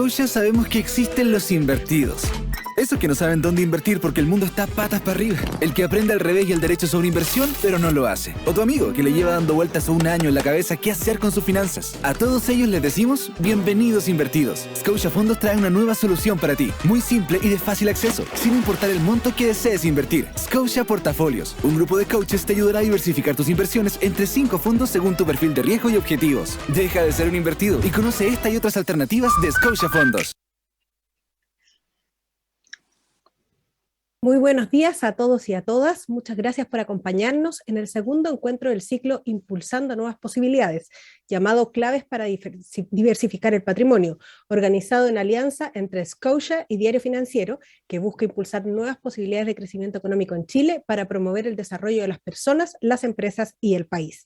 Scotia sabemos que existen los invertidos. Esos que no saben dónde invertir porque el mundo está patas para arriba. El que aprende al revés y al derecho sobre inversión, pero no lo hace. O tu amigo que le lleva dando vueltas un año en la cabeza qué hacer con sus finanzas. A todos ellos les decimos, bienvenidos invertidos. Scotia Fondos trae una nueva solución para ti. Muy simple y de fácil acceso, sin importar el monto que desees invertir. Scotia Portafolios. Un grupo de coaches te ayudará a diversificar tus inversiones entre 5 fondos según tu perfil de riesgo y objetivos. Deja de ser un invertido y conoce esta y otras alternativas de Scotia Fondos. Muy buenos días a todos y a todas. Muchas gracias por acompañarnos en el segundo encuentro del ciclo Impulsando Nuevas Posibilidades, llamado Claves para Diversificar el Patrimonio, organizado en alianza entre Scotia y Diario Financiero, que busca impulsar nuevas posibilidades de crecimiento económico en Chile para promover el desarrollo de las personas, las empresas y el país.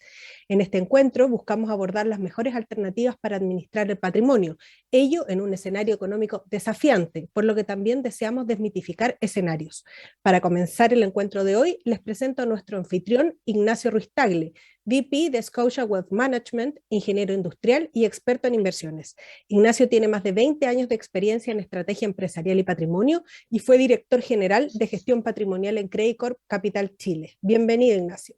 En este encuentro buscamos abordar las mejores alternativas para administrar el patrimonio, ello en un escenario económico desafiante, por lo que también deseamos desmitificar escenarios. Para comenzar el encuentro de hoy, les presento a nuestro anfitrión Ignacio Ruiz Tagle, VP de Scotia Wealth Management, ingeniero industrial y experto en inversiones. Ignacio tiene más de 20 años de experiencia en estrategia empresarial y patrimonio y fue director general de gestión patrimonial en Credit Corp Capital Chile. Bienvenido, Ignacio.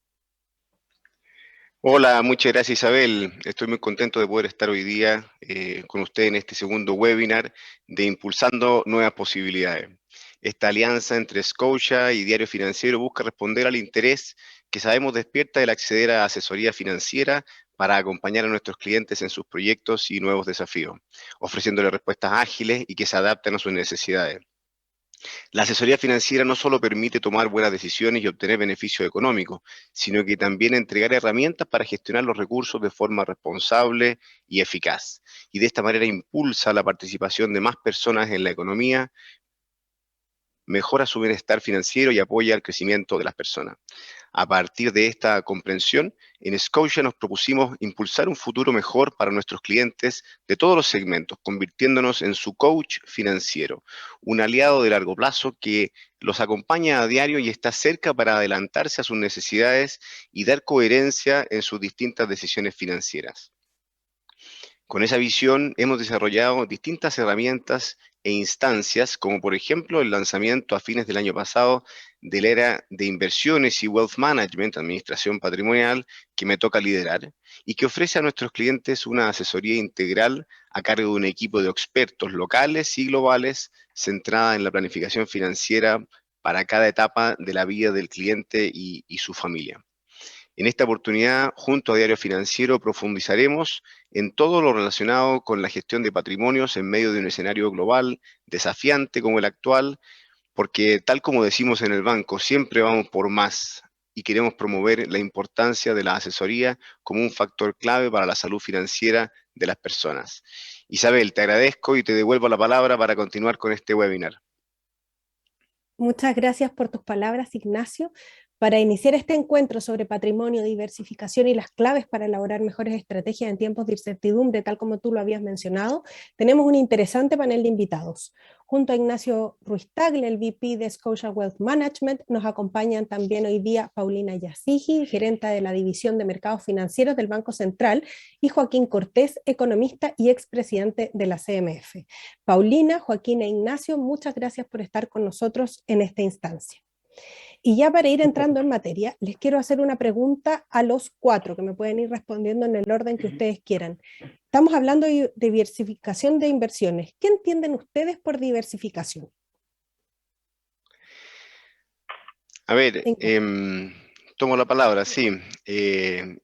Hola, muchas gracias Isabel. Estoy muy contento de poder estar hoy día con usted en este segundo webinar de Impulsando Nuevas Posibilidades. Esta alianza entre Scotia y Diario Financiero busca responder al interés que sabemos despierta el acceder a asesoría financiera para acompañar a nuestros clientes en sus proyectos y nuevos desafíos, ofreciéndoles respuestas ágiles y que se adapten a sus necesidades. La asesoría financiera no solo permite tomar buenas decisiones y obtener beneficios económicos, sino que también entregar herramientas para gestionar los recursos de forma responsable y eficaz. Y de esta manera impulsa la participación de más personas en la economía, mejora su bienestar financiero y apoya el crecimiento de las personas. A partir de esta comprensión, en Scotia nos propusimos impulsar un futuro mejor para nuestros clientes de todos los segmentos, convirtiéndonos en su coach financiero, un aliado de largo plazo que los acompaña a diario y está cerca para adelantarse a sus necesidades y dar coherencia en sus distintas decisiones financieras. Con esa visión hemos desarrollado distintas herramientas e instancias, como por ejemplo el lanzamiento a fines del año pasado de la era de inversiones y wealth management, administración patrimonial, que me toca liderar, y que ofrece a nuestros clientes una asesoría integral a cargo de un equipo de expertos locales y globales centrada en la planificación financiera para cada etapa de la vida del cliente y su familia. En esta oportunidad, junto a Diario Financiero, profundizaremos en todo lo relacionado con la gestión de patrimonios en medio de un escenario global desafiante como el actual, porque tal como decimos en el banco, siempre vamos por más y queremos promover la importancia de la asesoría como un factor clave para la salud financiera de las personas. Isabel, te agradezco y te devuelvo la palabra para continuar con este webinar. Muchas gracias por tus palabras, Ignacio. Para iniciar este encuentro sobre patrimonio, diversificación y las claves para elaborar mejores estrategias en tiempos de incertidumbre, tal como tú lo habías mencionado, tenemos un interesante panel de invitados. Junto a Ignacio Ruiz Tagle, el VP de Scotia Wealth Management, nos acompañan también hoy día Paulina Yasigi, gerenta de la División de Mercados Financieros del Banco Central, y Joaquín Cortés, economista y expresidente de la CMF. Paulina, Joaquín e Ignacio, muchas gracias por estar con nosotros en esta instancia. Y ya para ir entrando en materia, les quiero hacer una pregunta a los cuatro, que me pueden ir respondiendo en el orden que ustedes quieran. Estamos hablando de diversificación de inversiones. ¿Qué entienden ustedes por diversificación? A ver, tomo la palabra, sí.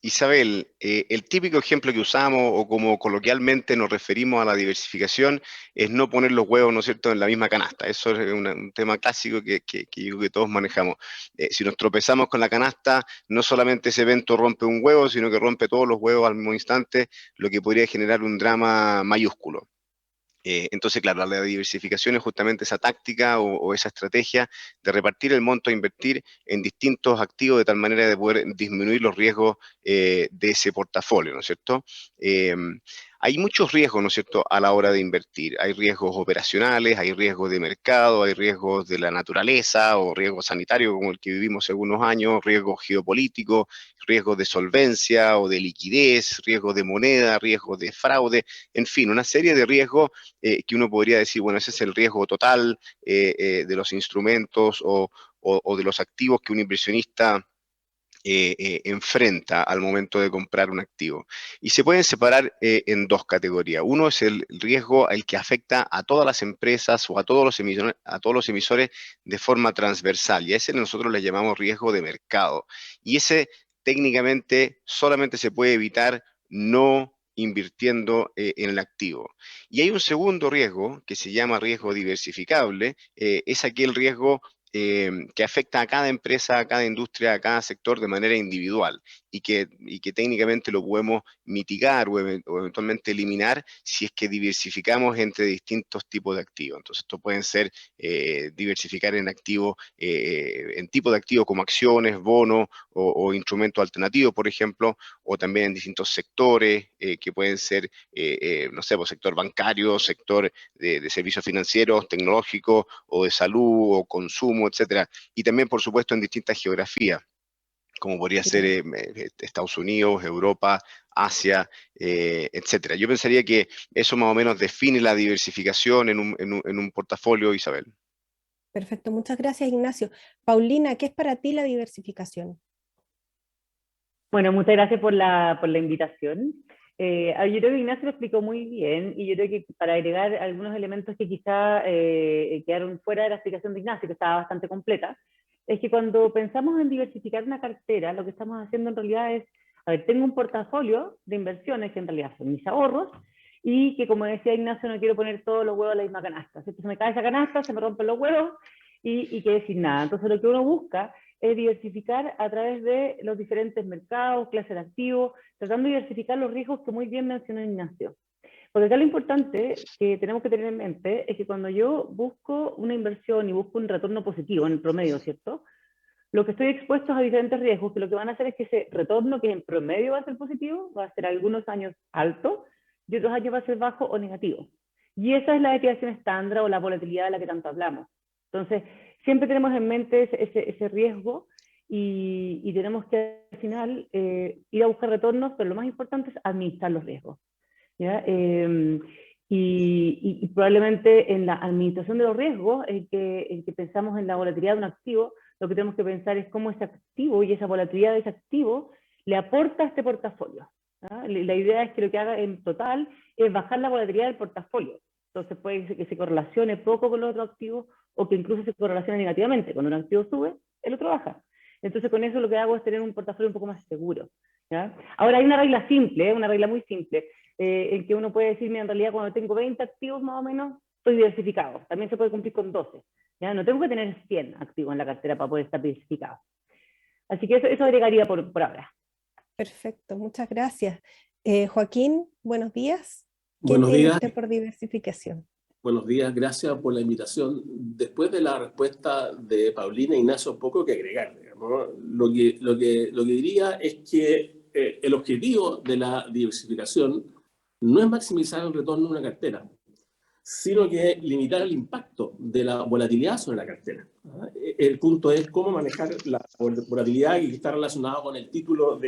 Isabel, el típico ejemplo que usamos o como coloquialmente nos referimos a la diversificación es no poner los huevos, ¿no es cierto?, en la misma canasta. Eso es un tema clásico que yo creo que todos manejamos. Si nos tropezamos con la canasta, no solamente ese evento rompe un huevo, sino que rompe todos los huevos al mismo instante, lo que podría generar un drama mayúsculo. Entonces, claro, la diversificación es justamente esa táctica o esa estrategia de repartir el monto a invertir en distintos activos de tal manera de poder disminuir los riesgos de ese portafolio, ¿no es cierto? hay muchos riesgos, ¿no es cierto?, a la hora de invertir. Hay riesgos operacionales, hay riesgos de mercado, hay riesgos de la naturaleza o riesgos sanitarios como el que vivimos hace algunos años, riesgos geopolíticos, riesgos de solvencia o de liquidez, riesgos de moneda, riesgos de fraude, en fin, una serie de riesgos que uno podría decir, bueno, ese es el riesgo total de los instrumentos o de los activos que un inversionista enfrenta al momento de comprar un activo. Y se pueden separar en dos categorías. Uno es el riesgo al que afecta a todas las empresas o a todos los emisores de forma transversal, y a ese nosotros le llamamos riesgo de mercado. Y ese técnicamente solamente se puede evitar no invirtiendo en el activo. Y hay un segundo riesgo que se llama riesgo diversificable, es aquel riesgo que afecta a cada empresa, a cada industria, a cada sector de manera individual y que técnicamente lo podemos mitigar o eventualmente eliminar si es que diversificamos entre distintos tipos de activos. Entonces, esto pueden ser diversificar en activos, en tipo de activos como acciones, bonos o instrumentos alternativos, por ejemplo, o también en distintos sectores que pueden ser, no sé, pues, sector bancario, sector de servicios financieros, tecnológicos o de salud o consumo, etcétera, y también, por supuesto, en distintas geografías, como podría ser Estados Unidos, Europa, Asia, etcétera. Yo pensaría que eso más o menos define la diversificación en un portafolio, Isabel. Perfecto, muchas gracias, Ignacio. Paulina, ¿qué es para ti la diversificación? Bueno, muchas gracias por la invitación. Yo creo que Ignacio lo explicó muy bien, y yo creo que para agregar algunos elementos que quizá quedaron fuera de la explicación de Ignacio, que estaba bastante completa, es que cuando pensamos en diversificar una cartera, lo que estamos haciendo en realidad es, a ver, tengo un portafolio de inversiones que en realidad son mis ahorros, y que, como decía Ignacio, no quiero poner todos los huevos en la misma canasta. Si se me cae esa canasta, se me rompen los huevos y quedé sin nada. Entonces, lo que uno busca es diversificar a través de los diferentes mercados, clases de activos, tratando de diversificar los riesgos que muy bien mencionó Ignacio. Porque acá lo importante que tenemos que tener en mente es que cuando yo busco una inversión y busco un retorno positivo en el promedio, ¿cierto?, lo que estoy expuesto es a diferentes riesgos, que lo que van a hacer es que ese retorno, que en promedio va a ser positivo, va a ser algunos años alto y otros años va a ser bajo o negativo. Y esa es la desviación estándar o la volatilidad de la que tanto hablamos. Entonces, siempre tenemos en mente ese riesgo y tenemos que al final ir a buscar retornos, pero lo más importante es administrar los riesgos, ¿ya? Y probablemente en la administración de los riesgos, en que pensamos en la volatilidad de un activo, lo que tenemos que pensar es cómo ese activo y esa volatilidad de ese activo le aporta a este portafolio, ¿ya? La idea es que lo que haga en total es bajar la volatilidad del portafolio. Entonces puede ser que se correlacione poco con los otros activos o que incluso se correlacione negativamente. Cuando un activo sube, el otro baja. Entonces con eso lo que hago es tener un portafolio un poco más seguro, ¿ya? Ahora hay una regla simple, una regla muy simple, en que uno puede decir, mira, en realidad cuando tengo 20 activos más o menos, estoy diversificado. También se puede cumplir con 12. ¿Ya? No tengo que tener 100 activos en la cartera para poder estar diversificado. Así que eso agregaría por ahora. Perfecto, muchas gracias. Joaquín, buenos días. ¿Qué Buenos entiende días. usted por diversificación? Buenos días, gracias por la invitación. Después de la respuesta de Paulina e Ignacio, poco que agregar, digamos. Lo que diría es que el objetivo de la diversificación no es maximizar el retorno de una cartera, sino que limitar el impacto de la volatilidad sobre la cartera. El punto es cómo manejar la volatilidad, y está relacionado con el título de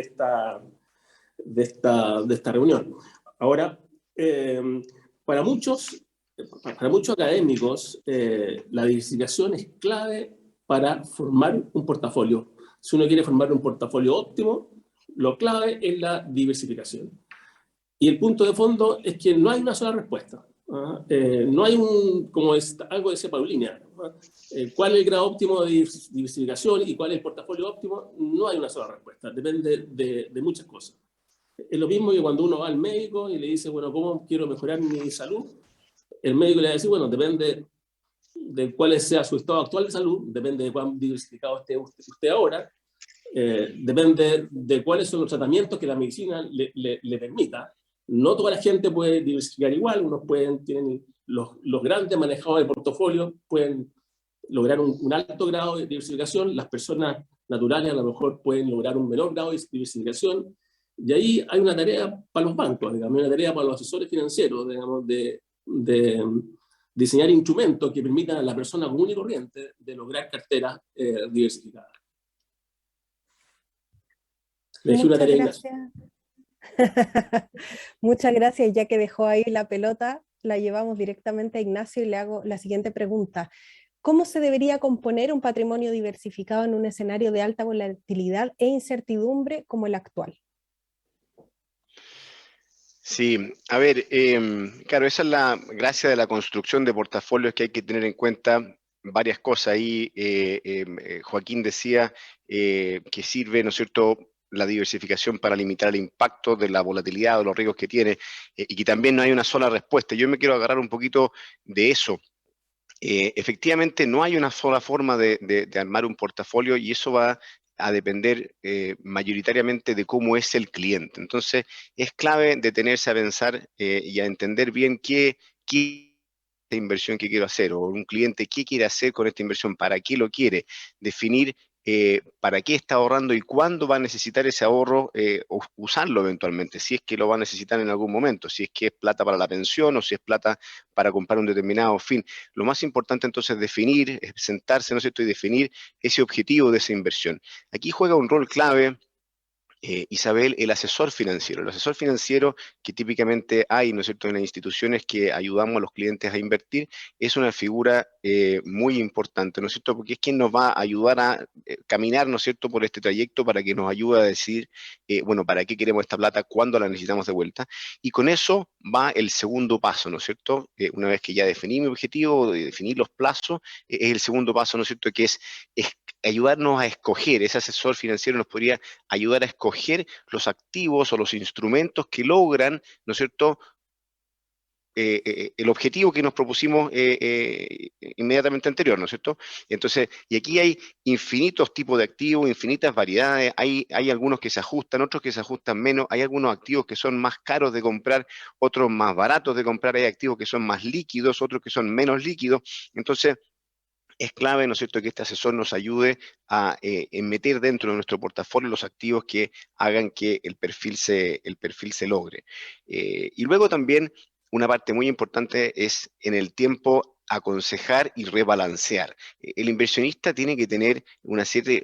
esta reunión. Ahora, para muchos académicos, la diversificación es clave para formar un portafolio. Si uno quiere formar un portafolio óptimo, lo clave es la diversificación. Y el punto de fondo es que no hay una sola respuesta. No hay algo decía Paulina, ¿cuál es el grado óptimo de diversificación y cuál es el portafolio óptimo? No hay una sola respuesta, depende de muchas cosas. Es lo mismo que cuando uno va al médico y le dice, bueno, ¿cómo quiero mejorar mi salud? El médico le va a decir, bueno, depende de cuál sea su estado actual de salud, depende de cuán diversificado esté usted ahora, depende de cuáles son los tratamientos que la medicina le permita. No toda la gente puede diversificar igual, unos tienen los grandes manejadores de portafolio pueden lograr un alto grado de diversificación, las personas naturales a lo mejor pueden lograr un menor grado de diversificación, Y ahí hay una tarea para los bancos, digamos, una tarea para los asesores financieros, digamos, de diseñar instrumentos que permitan a la persona común y corriente de lograr carteras diversificadas. Le dejé una tarea, Ignacio. Muchas gracias, ya que dejó ahí la pelota, la llevamos directamente a Ignacio y le hago la siguiente pregunta. ¿Cómo se debería componer un patrimonio diversificado en un escenario de alta volatilidad e incertidumbre como el actual? Sí, a ver, claro, esa es la gracia de la construcción de portafolios, que hay que tener en cuenta varias cosas. Ahí Joaquín decía que sirve, ¿no es cierto?, la diversificación para limitar el impacto de la volatilidad o los riesgos que tiene, y que también no hay una sola respuesta. Yo me quiero agarrar un poquito de eso. Efectivamente, no hay una sola forma de armar un portafolio, y eso va a depender mayoritariamente de cómo es el cliente. Entonces, es clave detenerse a pensar y a entender bien qué inversión que quiero hacer, o un cliente qué quiere hacer con esta inversión, para qué lo quiere, definir para qué está ahorrando y cuándo va a necesitar ese ahorro, o usarlo eventualmente, si es que lo va a necesitar en algún momento, si es que es plata para la pensión o si es plata para comprar un determinado fin. Lo más importante entonces es definir, es sentarse, ¿no es cierto?, y definir ese objetivo de esa inversión. Aquí juega un rol clave, Isabel, el asesor financiero. El asesor financiero, que típicamente hay, ¿no es cierto?, en las instituciones que ayudamos a los clientes a invertir, es una figura muy importante, ¿no es cierto?, porque es quien nos va a ayudar a caminar, ¿no es cierto?, por este trayecto, para que nos ayude a decir, bueno, para qué queremos esta plata, cuándo la necesitamos de vuelta. Y con eso va el segundo paso, ¿no es cierto? Una vez que ya definí mi objetivo, definí los plazos, es el segundo paso, ¿no es cierto?, que es ayudarnos a escoger. Ese asesor financiero nos podría ayudar a escoger los activos o los instrumentos que logran, ¿no es cierto?, el objetivo que nos propusimos inmediatamente anterior, ¿no es cierto? Entonces, y aquí hay infinitos tipos de activos, infinitas variedades, hay algunos que se ajustan, otros que se ajustan menos, hay algunos activos que son más caros de comprar, otros más baratos de comprar, hay activos que son más líquidos, otros que son menos líquidos. Entonces, es clave, ¿no es cierto?, que este asesor nos ayude a meter dentro de nuestro portafolio los activos que hagan que el perfil se logre. Y luego también una parte muy importante es, en el tiempo, aconsejar y rebalancear. El inversionista tiene que tener una cierta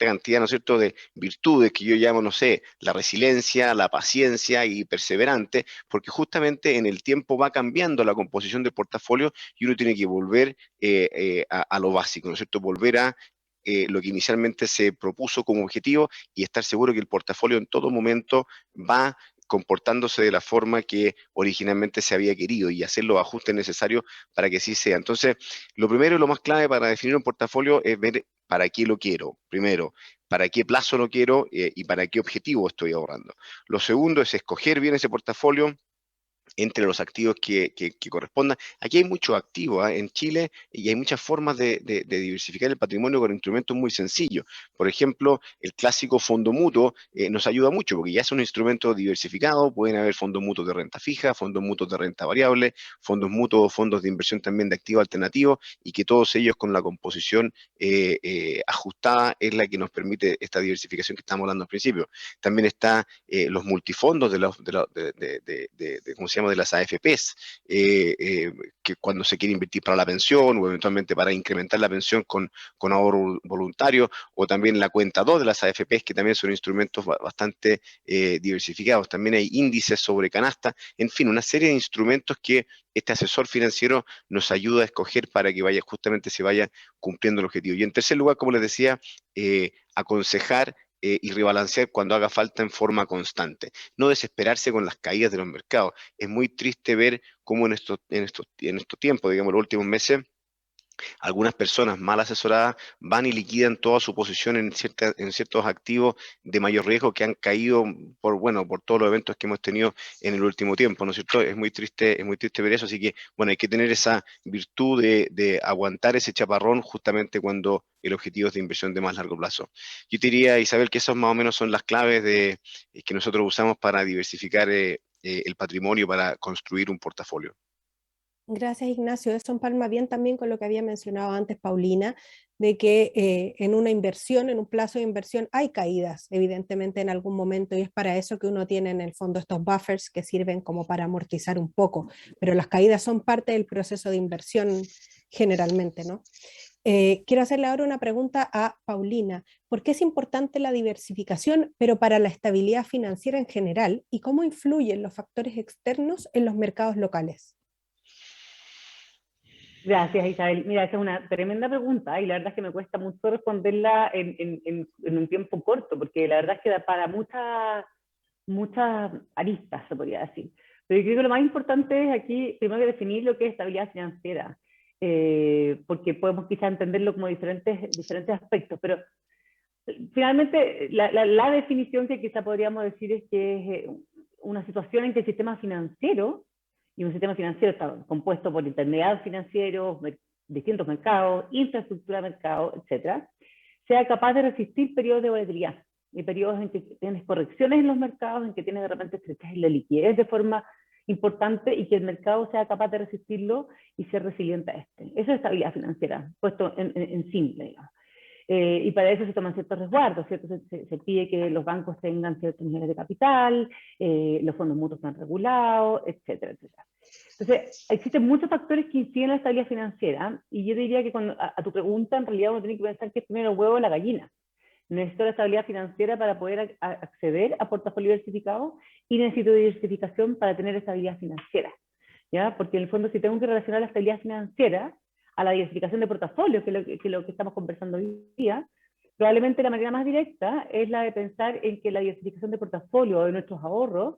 cantidad, ¿no es cierto?, de virtudes que yo llamo, no sé, la resiliencia, la paciencia y perseverante, porque justamente en el tiempo va cambiando la composición del portafolio y uno tiene que volver a lo básico, ¿no es cierto?, volver a lo que inicialmente se propuso como objetivo, y estar seguro que el portafolio en todo momento va comportándose de la forma que originalmente se había querido, y hacer los ajustes necesarios para que así sea. Entonces, lo primero y lo más clave para definir un portafolio es ver para qué lo quiero, primero, para qué plazo lo quiero y para qué objetivo estoy ahorrando. Lo segundo es escoger bien ese portafolio entre los activos que correspondan. Aquí hay muchos activos en Chile, y hay muchas formas de diversificar el patrimonio con instrumentos muy sencillos. Por ejemplo, el clásico fondo mutuo nos ayuda mucho, porque ya es un instrumento diversificado. Pueden haber fondos mutuos de renta fija, fondos mutuos de renta variable, fondos mutuos, fondos de inversión también de activos alternativos, y que todos ellos con la composición ajustada es la que nos permite esta diversificación que estamos hablando al principio. También está los multifondos ¿cómo se llama?, de las AFPs, que cuando se quiere invertir para la pensión, o eventualmente para incrementar la pensión con ahorro voluntario, o también la cuenta 2 de las AFPs, que también son instrumentos bastante diversificados. También hay índices sobre canasta, en fin, una serie de instrumentos que este asesor financiero nos ayuda a escoger para que justamente se vaya cumpliendo el objetivo. Y en tercer lugar, como les decía, aconsejar y rebalancear cuando haga falta en forma constante. No desesperarse con las caídas de los mercados. Es muy triste ver cómo en estos tiempos, digamos, los últimos meses, algunas personas mal asesoradas van y liquidan toda su posición en ciertos activos de mayor riesgo, que han caído por todos los eventos que hemos tenido en el último tiempo, ¿no es cierto? Es muy triste ver eso, así que, bueno, hay que tener esa virtud de aguantar ese chaparrón justamente cuando el objetivo es de inversión de más largo plazo. Yo te diría, Isabel, que esas más o menos son las claves que nosotros usamos para diversificar el patrimonio, para construir un portafolio. Gracias, Ignacio. Eso empalma bien también con lo que había mencionado antes Paulina, de que en una inversión, en un plazo de inversión, hay caídas, evidentemente, en algún momento, y es para eso que uno tiene en el fondo estos buffers que sirven como para amortizar un poco, pero las caídas son parte del proceso de inversión generalmente, ¿no? Quiero hacerle ahora una pregunta a Paulina. ¿Por qué es importante la diversificación, pero para la estabilidad financiera en general? ¿Y cómo influyen los factores externos en los mercados locales? Gracias, Isabel. Mira, esa es una tremenda pregunta y la verdad es que me cuesta mucho responderla en un tiempo corto, porque la verdad es que da para muchas aristas, se podría decir. Pero yo creo que lo más importante es aquí, primero, definir lo que es estabilidad financiera, porque podemos quizá entenderlo como diferentes aspectos, pero finalmente la definición que quizá podríamos decir es que es una situación en que el sistema financiero, y un sistema financiero está compuesto por intermediarios financieros, distintos mercados, infraestructura de mercado, etcétera, sea capaz de resistir periodos de volatilidad y periodos en que tienes correcciones en los mercados, en que tienes de repente estrechez en la liquidez de forma importante y que el mercado sea capaz de resistirlo y ser resiliente a este. Eso es estabilidad financiera, puesto en simple, digamos. Y para eso se toman ciertos resguardos, ¿cierto? Se pide que los bancos tengan ciertos niveles de capital, los fondos mutuos están regulados, etcétera, etcétera. Entonces, existen muchos factores que inciden en la estabilidad financiera, y yo diría que a tu pregunta, en realidad uno tiene que pensar que es primero el huevo o la gallina. Necesito la estabilidad financiera para poder acceder a portafolio diversificado, y necesito diversificación para tener estabilidad financiera, ¿ya? Porque en el fondo, si tengo que relacionar la estabilidad financiera a la diversificación de portafolios, que es lo que estamos conversando hoy día, probablemente la manera más directa es la de pensar en que la diversificación de portafolio o de nuestros ahorros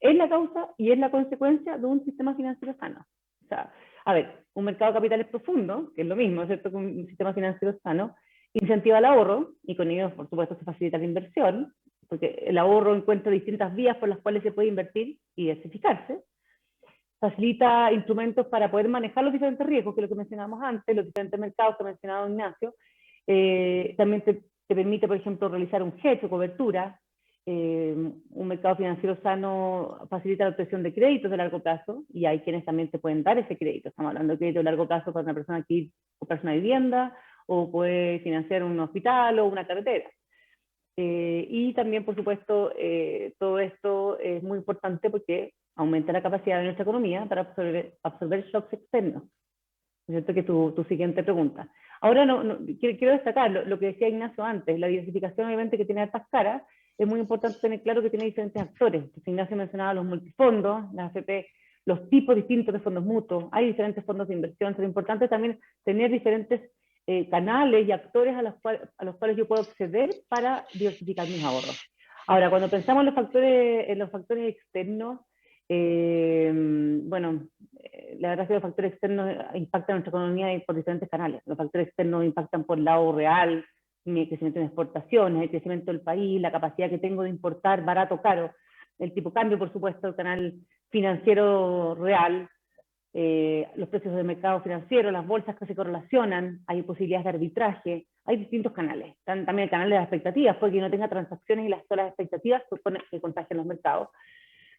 es la causa y es la consecuencia de un sistema financiero sano. O sea, a ver, un mercado de capitales profundo, que es lo mismo, ¿cierto?, que un sistema financiero sano, incentiva el ahorro, y con ello, por supuesto, se facilita la inversión, porque el ahorro encuentra distintas vías por las cuales se puede invertir y diversificarse. Facilita instrumentos para poder manejar los diferentes riesgos, que es lo que mencionábamos antes, los diferentes mercados que ha mencionado Ignacio. También te permite, por ejemplo, realizar un hedge o cobertura. Un mercado financiero sano facilita la obtención de créditos de largo plazo, y hay quienes también te pueden dar ese crédito. Estamos hablando de crédito de largo plazo para una persona que quiere comprarse una vivienda, o puede financiar un hospital o una carretera. Y también, por supuesto, todo esto es muy importante porque aumenta la capacidad de nuestra economía para absorber shocks externos. ¿No es cierto? Que tu siguiente pregunta. Ahora, quiero destacar lo que decía Ignacio antes, la diversificación obviamente que tiene altas caras. Es muy importante tener claro que tiene diferentes actores. Entonces, Ignacio mencionaba los multifondos, las AFP, los tipos distintos de fondos mutuos, hay diferentes fondos de inversión. Es importante también tener diferentes canales y actores a los cuales yo puedo acceder para diversificar mis ahorros. Ahora, cuando pensamos en los factores externos, bueno, la verdad es que los factores externos impactan nuestra economía por diferentes canales. Los factores externos impactan por el lado real, mi crecimiento en exportaciones, el crecimiento del país, la capacidad que tengo de importar barato o caro, el tipo de cambio, por supuesto, el canal financiero real, los precios del mercado financiero, las bolsas que se correlacionan, hay posibilidades de arbitraje, hay distintos canales. También el canal de las expectativas, porque no tenga transacciones y las solas expectativas que contagian los mercados.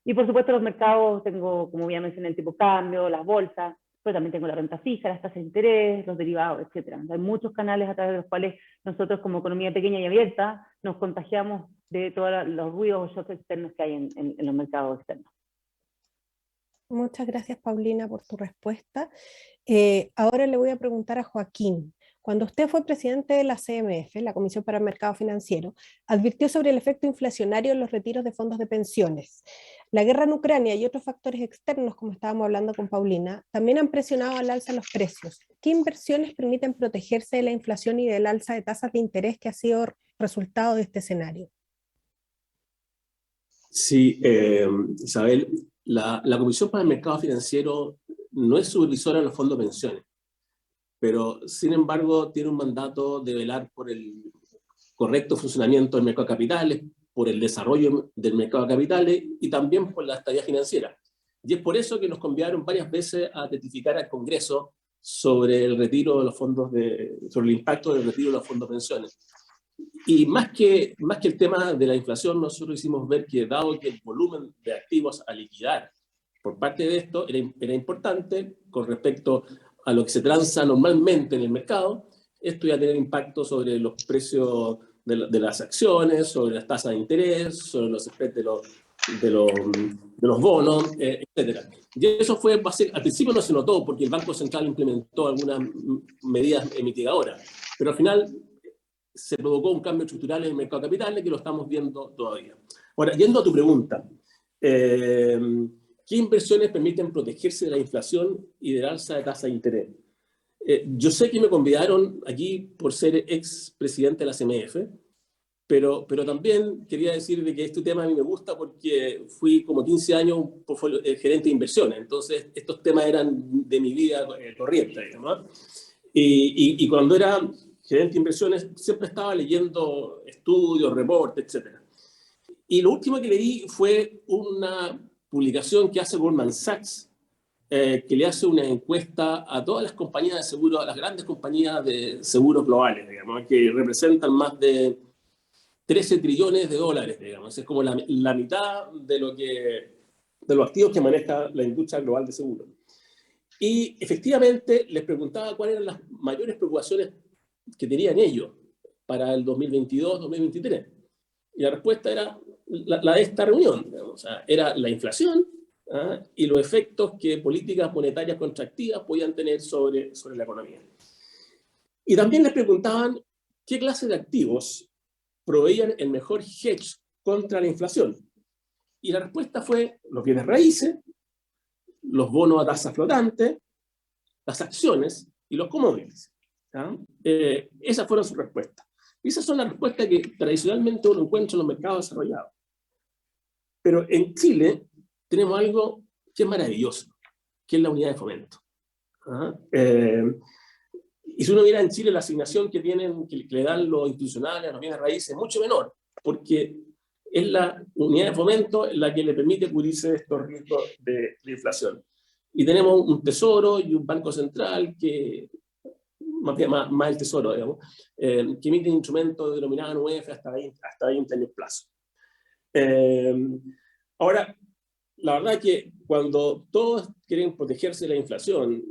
Y por supuesto los mercados, tengo, como ya mencioné, el tipo de cambio, las bolsas, pero también tengo la renta fija, las tasas de interés, los derivados, etc. Hay muchos canales a través de los cuales nosotros, como economía pequeña y abierta, nos contagiamos de todos los ruidos o shocks externos que hay en los mercados externos. Muchas gracias, Paulina, por tu respuesta. Ahora le voy a preguntar a Joaquín. Cuando usted fue presidente de la CMF, la Comisión para el Mercado Financiero, advirtió sobre el efecto inflacionario en los retiros de fondos de pensiones. La guerra en Ucrania y otros factores externos, como estábamos hablando con Paulina, también han presionado al alza los precios. ¿Qué inversiones permiten protegerse de la inflación y del alza de tasas de interés que ha sido resultado de este escenario? Sí, Isabel, la Comisión para el Mercado Financiero no es supervisora de los fondos de pensiones, pero sin embargo tiene un mandato de velar por el correcto funcionamiento del mercado de capitales, por el desarrollo del mercado de capitales y también por la estabilidad financiera. Y es por eso que nos convidaron varias veces a testificar al Congreso sobre el retiro de los fondos sobre el impacto del retiro de los fondos de pensiones. Y más que el tema de la inflación, nosotros hicimos ver que, dado que el volumen de activos a liquidar por parte de esto era importante con respecto a lo que se transa normalmente en el mercado. Esto iba a tener impacto sobre los precios de las acciones, sobre las tasas de interés, sobre los spreads de los bonos, etc. Y eso fue, al principio no se notó porque el Banco Central implementó algunas medidas mitigadoras, pero al final se provocó un cambio estructural en el mercado de capitales que lo estamos viendo todavía. Ahora, yendo a tu pregunta, ¿qué inversiones permiten protegerse de la inflación y del alza de tasa de interés? Yo sé que me convidaron aquí por ser ex presidente de la CMF, pero también quería decir de que este tema a mí me gusta porque fui como 15 años un gerente de inversiones, entonces estos temas eran de mi vida corriente, digamos. Y cuando era gerente de inversiones siempre estaba leyendo estudios, reportes, etc. Y lo último que leí fue una publicación que hace Goldman Sachs, que le hace una encuesta a todas las compañías de seguros, a las grandes compañías de seguros globales, digamos, que representan más de 13 trillones de dólares, digamos. Es como la mitad de los activos que maneja la industria global de seguros. Y efectivamente les preguntaba cuáles eran las mayores preocupaciones que tenían ellos para el 2022-2023. Y la respuesta era la de esta reunión, digamos. O sea, era la inflación, y los efectos que políticas monetarias contractivas podían tener sobre la economía. Y también les preguntaban qué clase de activos proveían el mejor hedge contra la inflación. Y la respuesta fue los bienes raíces, los bonos a tasa flotante, las acciones y los commodities. Esas fueron sus respuestas. Y esas son las respuestas que tradicionalmente uno encuentra en los mercados desarrollados. Pero en Chile tenemos algo que es maravilloso, que es la unidad de fomento. Y si uno mira en Chile la asignación que le dan los institucionales a los bienes raíces es mucho menor, porque es la unidad de fomento la que le permite cubrirse de estos riesgos de inflación. Y tenemos un tesoro y un banco central que, más el tesoro, digamos, que emite instrumentos denominados UEF hasta 20 años plazo. Ahora, la verdad es que cuando todos quieren protegerse de la inflación,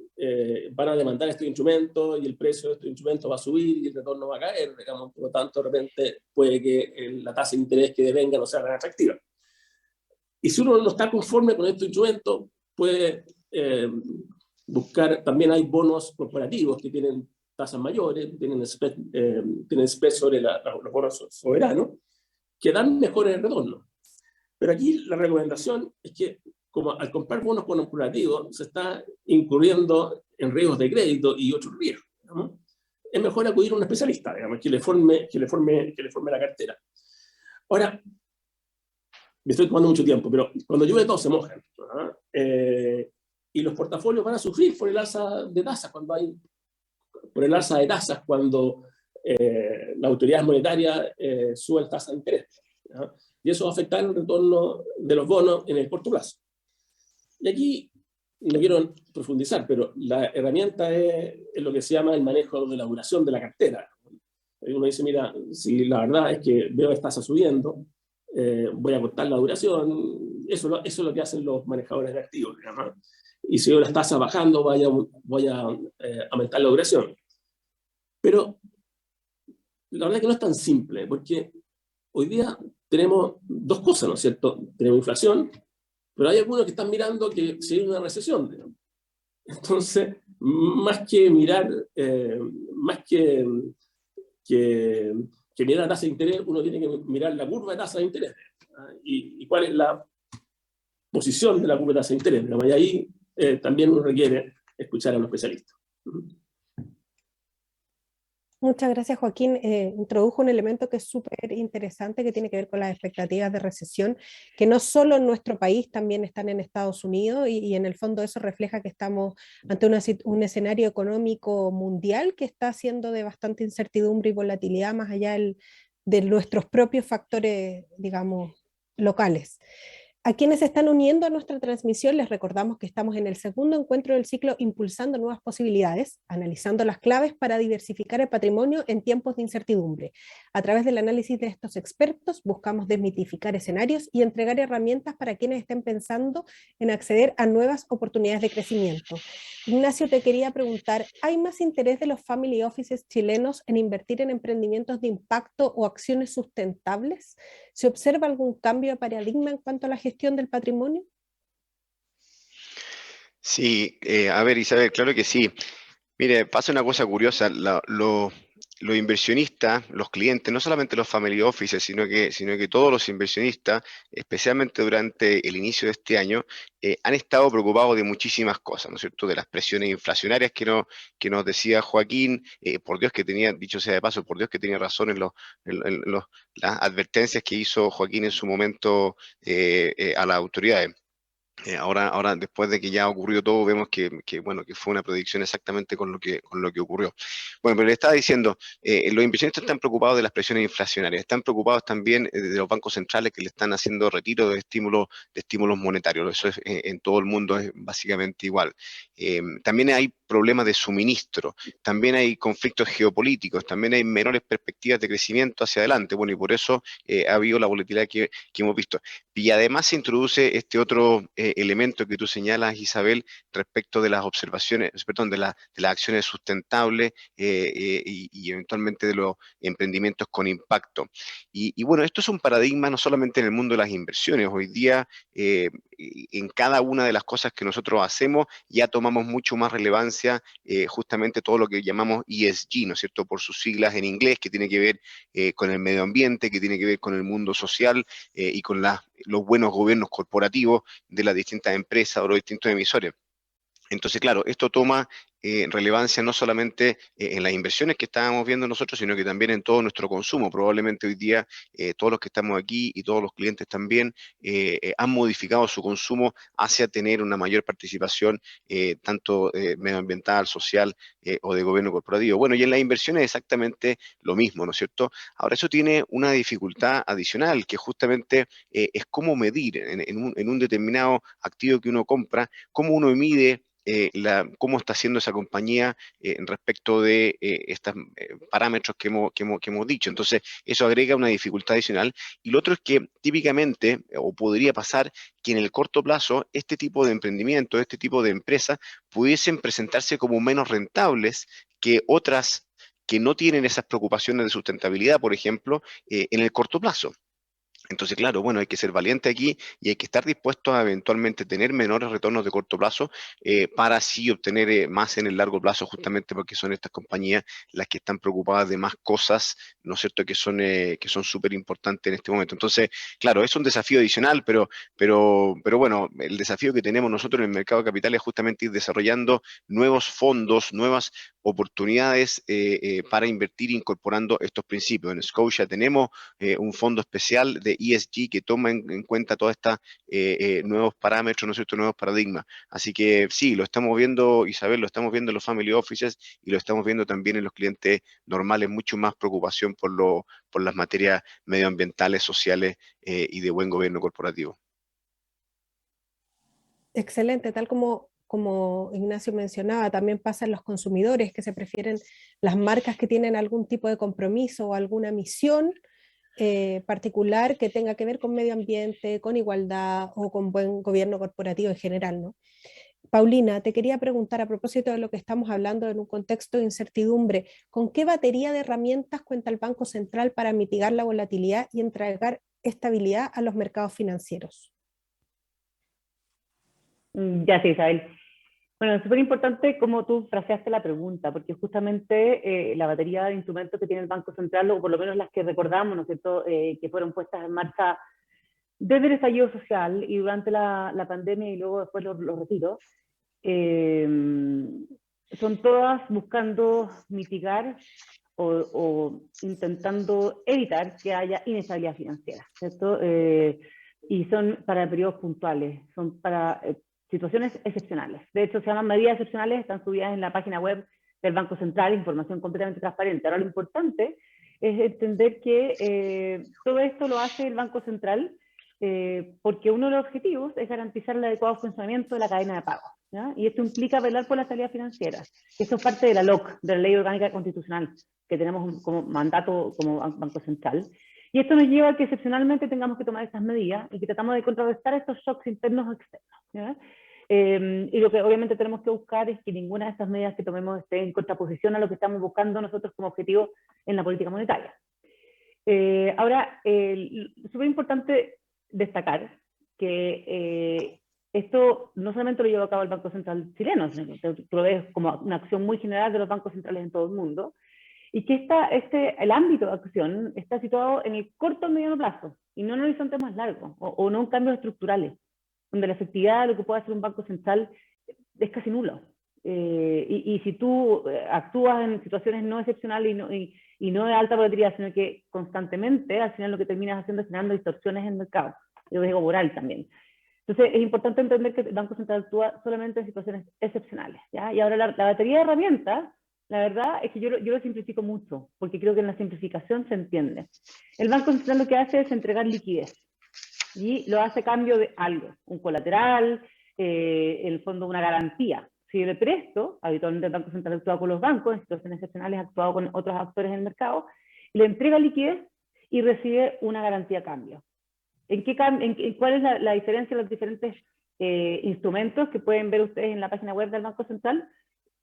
van a demandar estos instrumentos y el precio de estos instrumentos va a subir y el retorno va a caer, digamos. Por lo tanto, de repente puede que la tasa de interés que devenga no sea tan atractiva. Y si uno no está conforme con estos instrumentos, puede buscar, también hay bonos corporativos que tienen tasas mayores, tienen spread sobre los bonos soberanos, que dan mejores retornos. Pero aquí la recomendación es que, como al comprar bonos corporativos, se está incurriendo en riesgos de crédito y otros riesgos, ¿no? Es mejor acudir a un especialista, digamos, que le forme la cartera. Ahora, me estoy tomando mucho tiempo, pero cuando llueve todos se mojan, ¿no? Y los portafolios van a sufrir por el alza de tasas cuando la autoridad monetaria sube tasas de interés, ¿no? Y eso va a afectar el retorno de los bonos en el corto plazo. Y aquí no quiero profundizar, pero la herramienta es lo que se llama el manejo de la duración de la cartera. Uno dice, mira, si la verdad es que veo que tasa subiendo, voy a cortar la duración. Eso es lo que hacen los manejadores de activos, ¿no? Y si veo las tasas bajando, voy a aumentar la duración. Pero la verdad es que no es tan simple, porque hoy día tenemos dos cosas, ¿no es cierto? Tenemos inflación, pero hay algunos que están mirando que si hay una recesión, digamos. Entonces, más que mirar, que mirar la tasa de interés, uno tiene que mirar la curva de tasa de interés, y cuál es la posición de la curva de tasa de interés, digamos. Y ahí también uno requiere escuchar a los especialistas. Muchas gracias, Joaquín. Introdujo un elemento que es súper interesante, que tiene que ver con las expectativas de recesión, que no solo en nuestro país, también están en Estados Unidos, y en el fondo eso refleja que estamos ante un escenario económico mundial que está siendo de bastante incertidumbre y volatilidad, más allá de nuestros propios factores, digamos, locales. A quienes se están uniendo a nuestra transmisión, les recordamos que estamos en el segundo encuentro del ciclo Impulsando Nuevas Posibilidades, analizando las claves para diversificar el patrimonio en tiempos de incertidumbre. A través del análisis de estos expertos, buscamos desmitificar escenarios y entregar herramientas para quienes estén pensando en acceder a nuevas oportunidades de crecimiento. Ignacio, te quería preguntar, ¿hay más interés de los family offices chilenos en invertir en emprendimientos de impacto o acciones sustentables? ¿Se observa algún cambio de paradigma en cuanto a la gestión del patrimonio? Sí, a ver, Isabel, claro que sí. Mire, pasa una cosa curiosa, los inversionistas, los clientes, no solamente los family offices, sino que todos los inversionistas, especialmente durante el inicio de este año, han estado preocupados de muchísimas cosas, ¿no es cierto? De las presiones inflacionarias que nos decía Joaquín, por Dios que tenía, dicho sea de paso, por Dios que tenía razón en las advertencias que hizo Joaquín en su momento a las autoridades. Ahora, después de que ya ocurrió todo, vemos bueno, que fue una predicción exactamente con lo que ocurrió. Bueno, pero le estaba diciendo, los inversionistas están preocupados de las presiones inflacionarias, están preocupados también de los bancos centrales que le están haciendo retiro de estímulos monetarios. Eso es, en todo el mundo es básicamente igual. También hay problemas de suministro, también hay conflictos geopolíticos, también hay menores perspectivas de crecimiento hacia adelante. Bueno, y por eso ha habido la volatilidad que hemos visto. Y además se introduce este otro elemento que tú señalas, Isabel, respecto de las observaciones, perdón, de las acciones sustentables y eventualmente de los emprendimientos con impacto. Y bueno, esto es un paradigma no solamente en el mundo de las inversiones. Hoy día, en cada una de las cosas que nosotros hacemos, ya tomamos mucho más relevancia justamente todo lo que llamamos ESG, ¿no es cierto? Por sus siglas en inglés, que tiene que ver con el medio ambiente, que tiene que ver con el mundo social y con los buenos gobiernos corporativos de las distintas empresas o los distintos emisores. Entonces, claro, esto toma relevancia no solamente en las inversiones que estábamos viendo nosotros, sino que también en todo nuestro consumo. Probablemente hoy día todos los que estamos aquí y todos los clientes también han modificado su consumo hacia tener una mayor participación tanto medioambiental, social o de gobierno corporativo. Bueno, y en las inversiones es exactamente lo mismo, ¿no es cierto? Ahora, eso tiene una dificultad adicional, que justamente es cómo medir en un determinado activo que uno compra, cómo uno mide cómo está haciendo esa compañía respecto de estos parámetros que hemos dicho. Entonces, eso agrega una dificultad adicional. Y lo otro es que típicamente, o podría pasar, que en el corto plazo, este tipo de emprendimiento, este tipo de empresas, pudiesen presentarse como menos rentables que otras que no tienen esas preocupaciones de sustentabilidad, por ejemplo, en el corto plazo. Entonces, claro, bueno, hay que ser valiente aquí y hay que estar dispuesto a eventualmente tener menores retornos de corto plazo para así obtener más en el largo plazo, justamente porque son estas compañías las que están preocupadas de más cosas, ¿no es cierto?, que son súper importantes en este momento. Entonces, claro, es un desafío adicional, pero bueno, el desafío que tenemos nosotros en el mercado de capitales es justamente ir desarrollando nuevos fondos, nuevas oportunidades para invertir incorporando estos principios. En Scotia tenemos un fondo especial de ESG que toma en cuenta todos estos nuevos parámetros, ¿no es cierto?, nuevos paradigmas. Así que sí, lo estamos viendo, Isabel, lo estamos viendo en los family offices y lo estamos viendo también en los clientes normales, mucho más preocupación por las materias medioambientales, sociales y de buen gobierno corporativo. Excelente, tal como Ignacio mencionaba, también pasa en los consumidores que se prefieren las marcas que tienen algún tipo de compromiso o alguna misión particular que tenga que ver con medio ambiente, con igualdad o con buen gobierno corporativo en general, ¿no? Paulina, te quería preguntar a propósito de lo que estamos hablando en un contexto de incertidumbre, ¿con qué batería de herramientas cuenta el Banco Central para mitigar la volatilidad y entregar estabilidad a los mercados financieros? Ya sí, Isabel. Bueno, es súper importante cómo tú fraseaste la pregunta, porque justamente la batería de instrumentos que tiene el Banco Central, o por lo menos las que recordamos, ¿no es cierto?, que fueron puestas en marcha desde el estallido social y durante la pandemia y luego después los retiros, son todas buscando mitigar o intentando evitar que haya inestabilidad financiera, ¿cierto? Y son para periodos puntuales, son para situaciones excepcionales. De hecho, se llaman medidas excepcionales, están subidas en la página web del Banco Central, información completamente transparente. Ahora, lo importante es entender que todo esto lo hace el Banco Central porque uno de los objetivos es garantizar el adecuado funcionamiento de la cadena de pagos, ¿ya? Y esto implica velar por la estabilidad financiera. Eso es parte de la LOC, de la Ley Orgánica Constitucional, que tenemos como mandato como Banco Central. Y esto nos lleva a que excepcionalmente tengamos que tomar estas medidas y que tratamos de contrarrestar estos shocks internos o externos, ¿ya? Y lo que obviamente tenemos que buscar es que ninguna de estas medidas que tomemos esté en contraposición a lo que estamos buscando nosotros como objetivo en la política monetaria. Ahora, súper importante destacar que esto no solamente lo lleva a cabo el Banco Central chileno, sino que tú lo ves como una acción muy general de los bancos centrales en todo el mundo, y que el ámbito de acción está situado en el corto o mediano plazo, y no en horizontes más largos, o no en cambios estructurales, donde la efectividad de lo que puede hacer un banco central es casi nulo. Y si tú actúas en situaciones no excepcionales y no de alta volatilidad, sino que constantemente, al final lo que terminas haciendo es generando distorsiones en el mercado, y riesgo moral también. Entonces es importante entender que el Banco Central actúa solamente en situaciones excepcionales, ¿ya? Y ahora la batería de herramientas, la verdad es que yo lo simplifico mucho, porque creo que en la simplificación se entiende. El Banco Central lo que hace es entregar liquidez, y lo hace a cambio de algo, un colateral, en el fondo una garantía. Si yo le presto, habitualmente el Banco Central ha actuado con los bancos, en situaciones excepcionales ha actuado con otros actores en el mercado, le entrega liquidez y recibe una garantía a cambio. ¿Cuál es la diferencia de los diferentes instrumentos que pueden ver ustedes en la página web del Banco Central?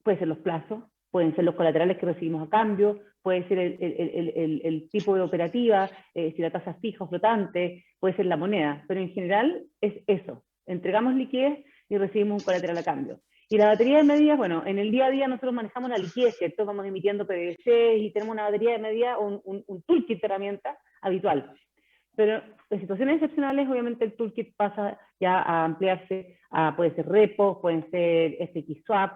Pueden ser los plazos, pueden ser los colaterales que recibimos a cambio, puede ser el tipo de operativa, si la tasa es fija o flotante, puede ser la moneda, pero en general es eso, entregamos liquidez y recibimos un colateral a cambio. Y la batería de medidas, bueno, en el día a día nosotros manejamos la liquidez, ¿cierto? Vamos emitiendo PBC y tenemos una batería de medidas, un toolkit de herramientas habitual. Pero en situaciones excepcionales, obviamente el toolkit pasa ya a ampliarse a, puede ser repos, pueden ser FX swap,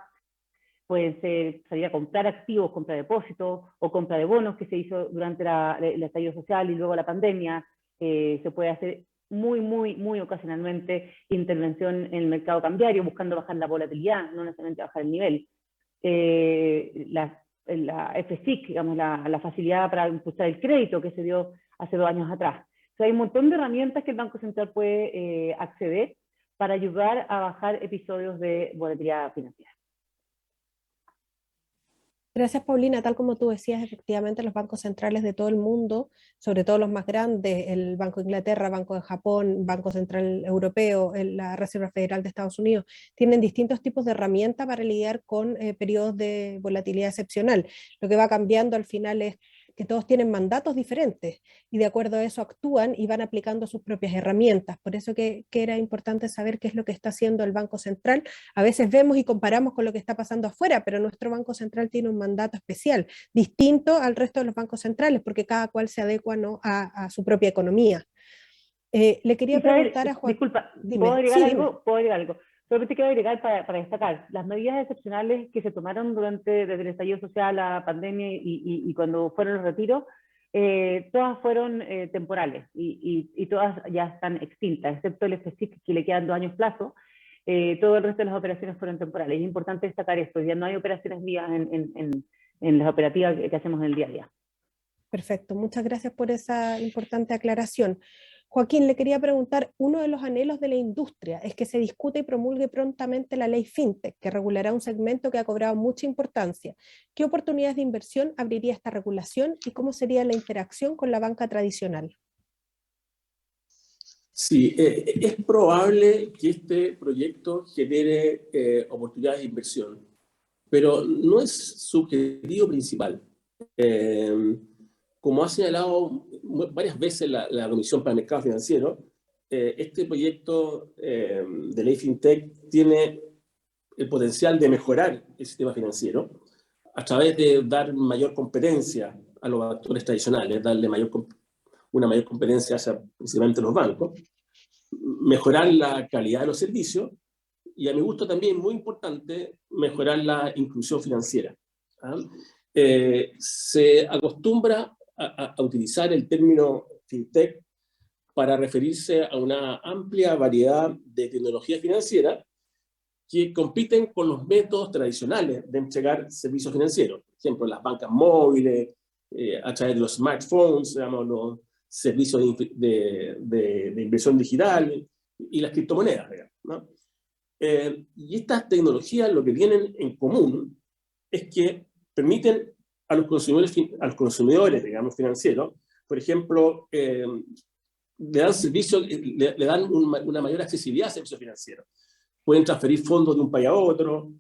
pueden ser salir a comprar activos, compra depósitos o compra de bonos que se hizo durante el estallido social y luego la pandemia. Se puede hacer muy ocasionalmente intervención en el mercado cambiario, buscando bajar la volatilidad, no necesariamente bajar el nivel. La FSIC, digamos, la facilidad para impulsar el crédito que se dio hace 2 años atrás. O sea, hay un montón de herramientas que el Banco Central puede acceder para ayudar a bajar episodios de volatilidad financiera. Gracias, Paulina. Tal como tú decías, efectivamente los bancos centrales de todo el mundo, sobre todo los más grandes, el Banco de Inglaterra, Banco de Japón, Banco Central Europeo, la Reserva Federal de Estados Unidos, tienen distintos tipos de herramientas para lidiar con periodos de volatilidad excepcional. Lo que va cambiando al final es que todos tienen mandatos diferentes y de acuerdo a eso actúan y van aplicando sus propias herramientas. Por eso que era importante saber qué es lo que está haciendo el Banco Central. A veces vemos y comparamos con lo que está pasando afuera, pero nuestro Banco Central tiene un mandato especial, distinto al resto de los bancos centrales, porque cada cual se adecua, ¿no?, a su propia economía. Le quería preguntar a Juan... Disculpa, dime. ¿puedo agregar Sí, algo? dime. ¿Puedo agregar algo? Solamente quiero agregar para destacar, las medidas excepcionales que se tomaron desde el estallido social, la pandemia y cuando fueron los retiros, todas fueron temporales y todas ya están extintas, excepto el FSIC que le quedan 2 años plazo. Todo el resto de las operaciones fueron temporales. Es importante destacar esto, ya no hay operaciones vivas en las operativas que hacemos en el día a día. Perfecto, muchas gracias por esa importante aclaración. Joaquín, le quería preguntar, uno de los anhelos de la industria es que se discute y promulgue prontamente la ley FinTech, que regulará un segmento que ha cobrado mucha importancia. ¿Qué oportunidades de inversión abriría esta regulación y cómo sería la interacción con la banca tradicional? Sí, es probable que este proyecto genere oportunidades de inversión, pero no es su objetivo principal. Como ha señalado varias veces la Comisión para el Mercado Financiero, este proyecto de ley FinTech tiene el potencial de mejorar el sistema financiero a través de dar mayor competencia a los actores tradicionales, darle una mayor competencia hacia principalmente los bancos, mejorar la calidad de los servicios y, a mi gusto también muy importante, mejorar la inclusión financiera. Se acostumbra a utilizar el término FinTech para referirse a una amplia variedad de tecnologías financieras que compiten con los métodos tradicionales de entregar servicios financieros. Por ejemplo, las bancas móviles, a través de los smartphones, digamos, los servicios de inversión digital y las criptomonedas, digamos, ¿no? Y estas tecnologías lo que tienen en común es que permiten a los consumidores, digamos, financieros, por ejemplo, le dan servicios, le dan una mayor accesibilidad a servicios financieros. Pueden transferir fondos de un país a otro,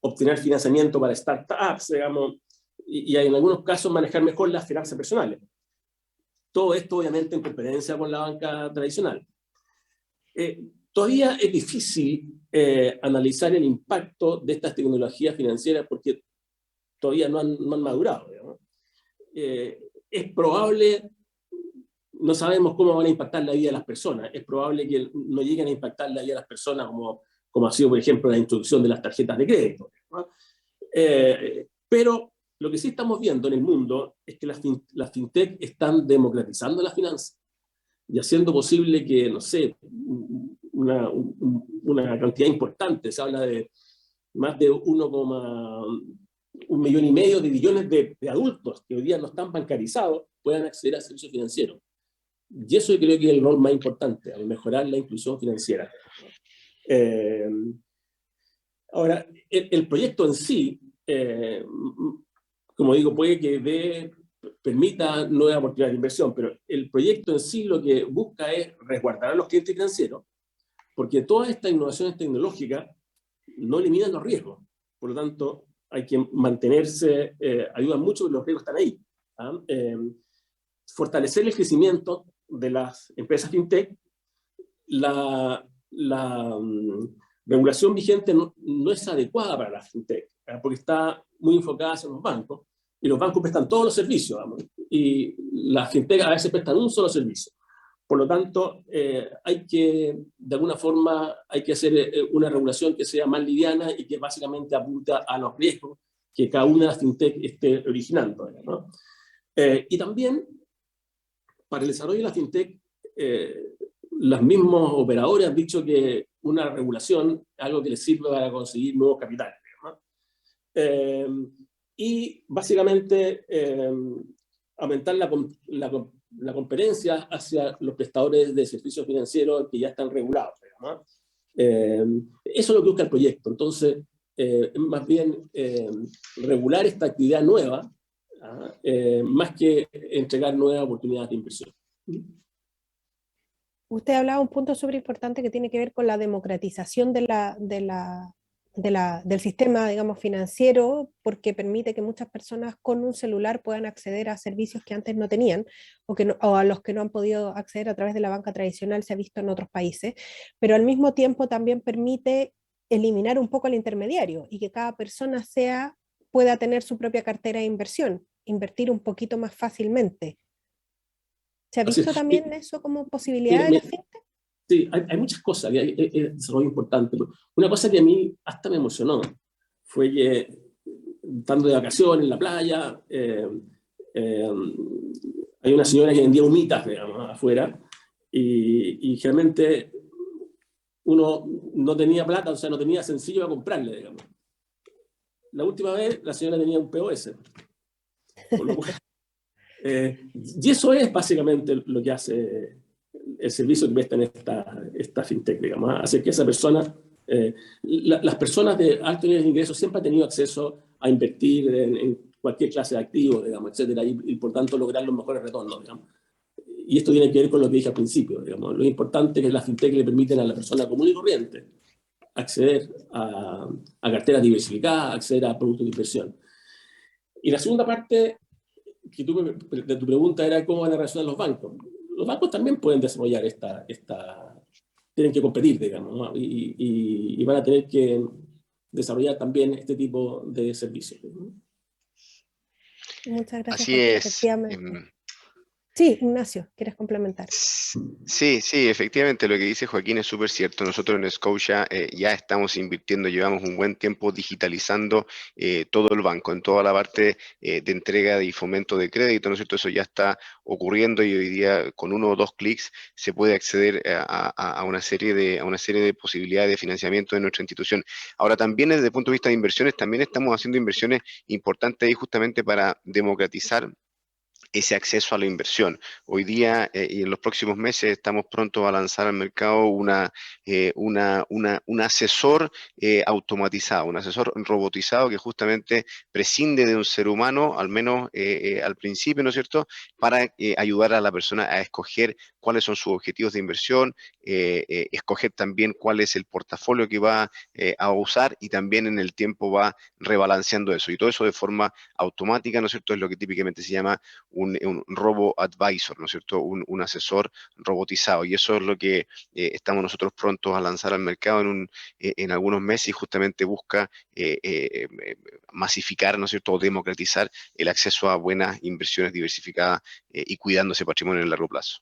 obtener financiamiento para startups, digamos, y en algunos casos manejar mejor las finanzas personales. Todo esto, obviamente, en competencia con la banca tradicional. Todavía es difícil analizar el impacto de estas tecnologías financieras porque todavía no han madurado, digamos. Es probable, no sabemos cómo van a impactar la vida de las personas, es probable que no lleguen a impactar la vida de las personas como ha sido, por ejemplo, la introducción de las tarjetas de crédito, ¿no? Pero lo que sí estamos viendo en el mundo es que las fintech están democratizando las finanzas y haciendo posible que, no sé, una cantidad importante, se habla de más de 1,1 millón y medio de billones de adultos que hoy día no están bancarizados, puedan acceder a servicios financieros. Y eso yo creo que es el rol más importante, al mejorar la inclusión financiera. Ahora, el proyecto en sí, como digo, puede que permita nuevas oportunidades de inversión, pero el proyecto en sí lo que busca es resguardar a los clientes financieros, porque todas estas innovaciones tecnológicas no eliminan los riesgos. Por lo tanto, hay que mantenerse, ayudan mucho porque los riesgos están ahí. ¿Ah? Fortalecer el crecimiento de las empresas fintech. La regulación vigente no es adecuada para las fintech, porque está muy enfocada hacia los bancos, y los bancos prestan todos los servicios, vamos, y las fintech a veces prestan un solo servicio. Por lo tanto, hay que, de alguna forma, hay que hacer una regulación que sea más liviana y que básicamente apunta a los riesgos que cada una de las fintech esté originando, ¿no? Y también, para el desarrollo de la fintech, los mismos operadores han dicho que una regulación es algo que les sirve para conseguir nuevos capitales, ¿no? Y básicamente aumentar la competencia hacia los prestadores de servicios financieros que ya están regulados, ¿no? Eso es lo que busca el proyecto. Entonces, más bien regular esta actividad nueva, más que entregar nuevas oportunidades de inversión. Usted hablaba de un punto súper importante que tiene que ver con la democratización del sistema, digamos, financiero, porque permite que muchas personas con un celular puedan acceder a servicios que antes no tenían o a los que no han podido acceder a través de la banca tradicional, se ha visto en otros países, pero al mismo tiempo también permite eliminar un poco el intermediario y que cada persona pueda tener su propia cartera de inversión, invertir un poquito más fácilmente. ¿Se ha visto también eso como posibilidad de la fintech? Sí, hay muchas cosas, es desarrollo importante. Una cosa que a mí hasta me emocionó fue que, estando de vacaciones en la playa, hay una señora que vendía humitas, digamos, afuera, y generalmente uno no tenía plata, o sea, no tenía sencillo para comprarle, digamos. La última vez la señora tenía un POS. Por lo cual, y eso es básicamente lo que hace el servicio que presta en esta fintech, digamos, hace que esa persona, las personas de alto nivel de ingresos siempre han tenido acceso a invertir en cualquier clase de activos, digamos, etcétera, y por tanto lograr los mejores retornos, digamos. Y esto tiene que ver con lo que dije al principio, digamos. Lo importante es que las fintech le permiten a la persona común y corriente acceder a carteras diversificadas, acceder a productos de inversión. Y la segunda parte de tu pregunta era cómo van a reaccionar los bancos. Los bancos también pueden desarrollar tienen que competir, digamos, ¿no? y van a tener que desarrollar también este tipo de servicios. Muchas gracias. Así es. Sí, Ignacio, ¿quieres complementar? Sí, efectivamente, lo que dice Joaquín es súper cierto. Nosotros en Scotia ya estamos invirtiendo, llevamos un buen tiempo digitalizando todo el banco, en toda la parte de entrega y fomento de crédito, ¿no es cierto? Eso ya está ocurriendo y hoy día con 1 o 2 clics se puede acceder a una serie de posibilidades de financiamiento de nuestra institución. Ahora también desde el punto de vista de inversiones, también estamos haciendo inversiones importantes ahí justamente para democratizar ese acceso a la inversión. Hoy día y en los próximos meses estamos prontos a lanzar al mercado un asesor automatizado, un asesor robotizado que justamente prescinde de un ser humano, al menos al principio, ¿no es cierto?, para ayudar a la persona a escoger cuáles son sus objetivos de inversión, escoger también cuál es el portafolio que va a usar y también en el tiempo va rebalanceando eso. Y todo eso de forma automática, ¿no es cierto?, es lo que típicamente se llama un robo-advisor, ¿no es cierto?, un asesor robotizado. Y eso es lo que estamos nosotros prontos a lanzar al mercado en algunos meses y justamente busca masificar, ¿no es cierto?, o democratizar el acceso a buenas inversiones diversificadas y cuidando ese patrimonio en el largo plazo.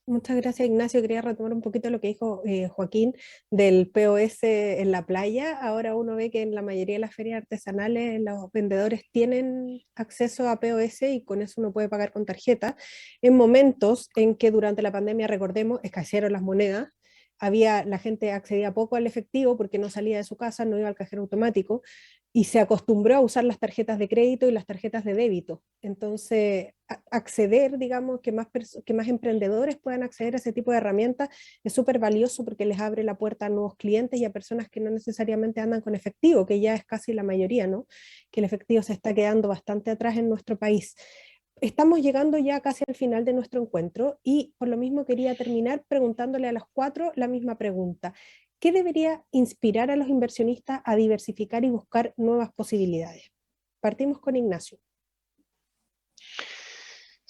Muchas gracias, Ignacio. Quería retomar un poquito lo que dijo Joaquín del POS en la playa. Ahora uno ve que en la mayoría de las ferias artesanales los vendedores tienen acceso a POS y con eso uno puede pagar con tarjeta. En momentos en que durante la pandemia, recordemos, escasearon las monedas, la gente accedía poco al efectivo porque no salía de su casa, no iba al cajero automático y se acostumbró a usar las tarjetas de crédito y las tarjetas de débito. Entonces, acceder, digamos, que más emprendedores puedan acceder a ese tipo de herramientas es súper valioso porque les abre la puerta a nuevos clientes y a personas que no necesariamente andan con efectivo, que ya es casi la mayoría, ¿no? Que el efectivo se está quedando bastante atrás en nuestro país. Estamos llegando ya casi al final de nuestro encuentro y por lo mismo quería terminar preguntándole a los cuatro la misma pregunta. ¿Qué debería inspirar a los inversionistas a diversificar y buscar nuevas posibilidades? Partimos con Ignacio.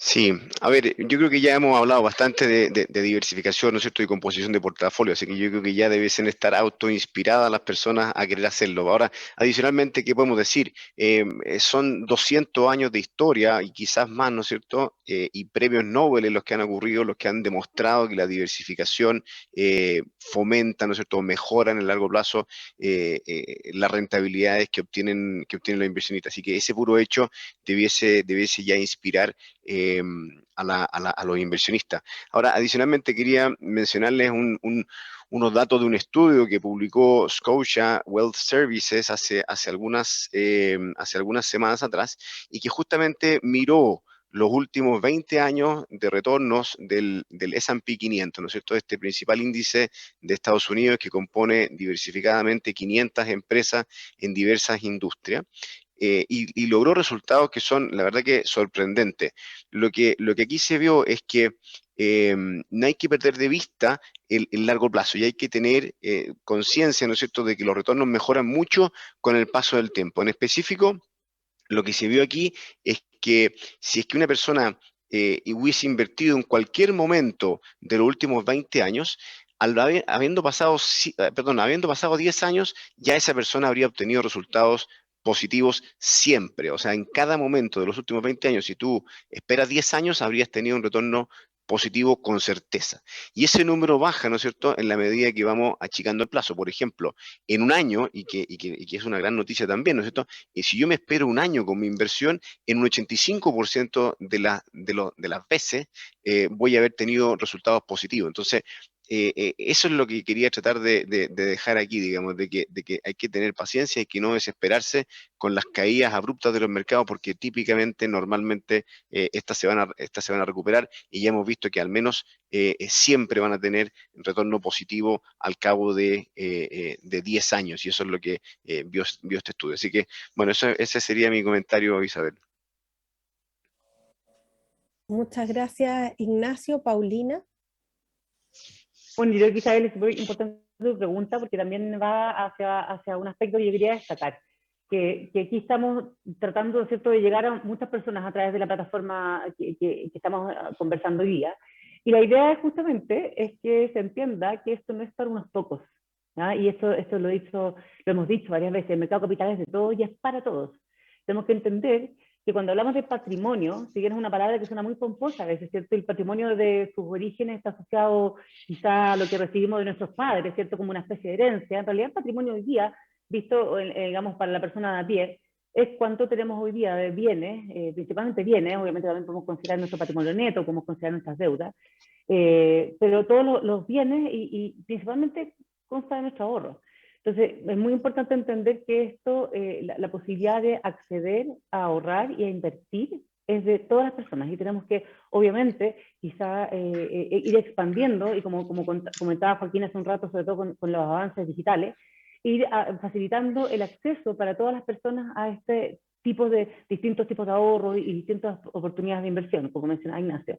Sí, a ver, yo creo que ya hemos hablado bastante de diversificación, ¿no es cierto?, y composición de portafolio, así que yo creo que ya debiesen estar autoinspiradas las personas a querer hacerlo. Ahora, adicionalmente, ¿qué podemos decir? Son 200 años de historia y quizás más, ¿no es cierto?, y premios Nobel los que han ocurrido, los que han demostrado que la diversificación fomenta, ¿no es cierto?, mejora en el largo plazo las rentabilidades que obtienen los inversionistas. Así que ese puro hecho debiese ya inspirar a los inversionistas. Ahora, adicionalmente quería mencionarles unos datos de un estudio que publicó Scotia Wealth Services hace algunas semanas atrás y que justamente miró los últimos 20 años de retornos del S&P 500, ¿no es cierto?, este principal índice de Estados Unidos que compone diversificadamente 500 empresas en diversas industrias. Y logró resultados que son, la verdad, que sorprendentes. Lo que aquí se vio es que no hay que perder de vista el largo plazo y hay que tener conciencia, ¿no es cierto?, de que los retornos mejoran mucho con el paso del tiempo. En específico, lo que se vio aquí es que si es que una persona hubiese invertido en cualquier momento de los últimos 20 años, habiendo pasado 10 años, ya esa persona habría obtenido resultados positivos siempre. O sea, en cada momento de los últimos 20 años, si tú esperas 10 años, habrías tenido un retorno positivo con certeza. Y ese número baja, ¿no es cierto?, en la medida que vamos achicando el plazo. Por ejemplo, en un año, y que es una gran noticia también, ¿no es cierto?, si yo me espero un año con mi inversión, en un 85% de las veces voy a haber tenido resultados positivos. Entonces, eso es lo que quería tratar de dejar aquí, digamos, de que hay que tener paciencia y que no desesperarse con las caídas abruptas de los mercados, porque típicamente, normalmente, estas se van a recuperar y ya hemos visto que al menos siempre van a tener retorno positivo al cabo de 10 años, y eso es lo que vio este estudio. Así que, bueno, ese sería mi comentario, Isabel. Muchas gracias, Ignacio. Paulina. Bueno, yo creo que Isabel es súper importante tu pregunta porque también va hacia un aspecto que yo quería destacar, que aquí estamos tratando, ¿cierto?, de llegar a muchas personas a través de la plataforma que estamos conversando hoy día. Y la idea justamente es que se entienda que esto no es para unos pocos, ¿ya? Y esto lo hemos dicho varias veces, el mercado capital es de todos y es para todos. Tenemos que entender que cuando hablamos de patrimonio, si bien es una palabra que suena muy pomposa a veces, ¿cierto?, el patrimonio de sus orígenes está asociado quizá a lo que recibimos de nuestros padres, ¿cierto?, como una especie de herencia. En realidad el patrimonio hoy día, visto, digamos, para la persona de a pie, es cuánto tenemos hoy día de bienes, principalmente bienes, obviamente también podemos considerar nuestro patrimonio neto, podemos considerar nuestras deudas, pero todos los bienes y principalmente consta de nuestro ahorro. Entonces, es muy importante entender que esto, la posibilidad de acceder a ahorrar y a invertir es de todas las personas y tenemos que, obviamente, quizá ir expandiendo, y como comentaba Joaquín hace un rato, sobre todo con los avances digitales, ir facilitando el acceso para todas las personas a este tipo de distintos tipos de ahorros y distintas oportunidades de inversión, como mencionaba Ignacio.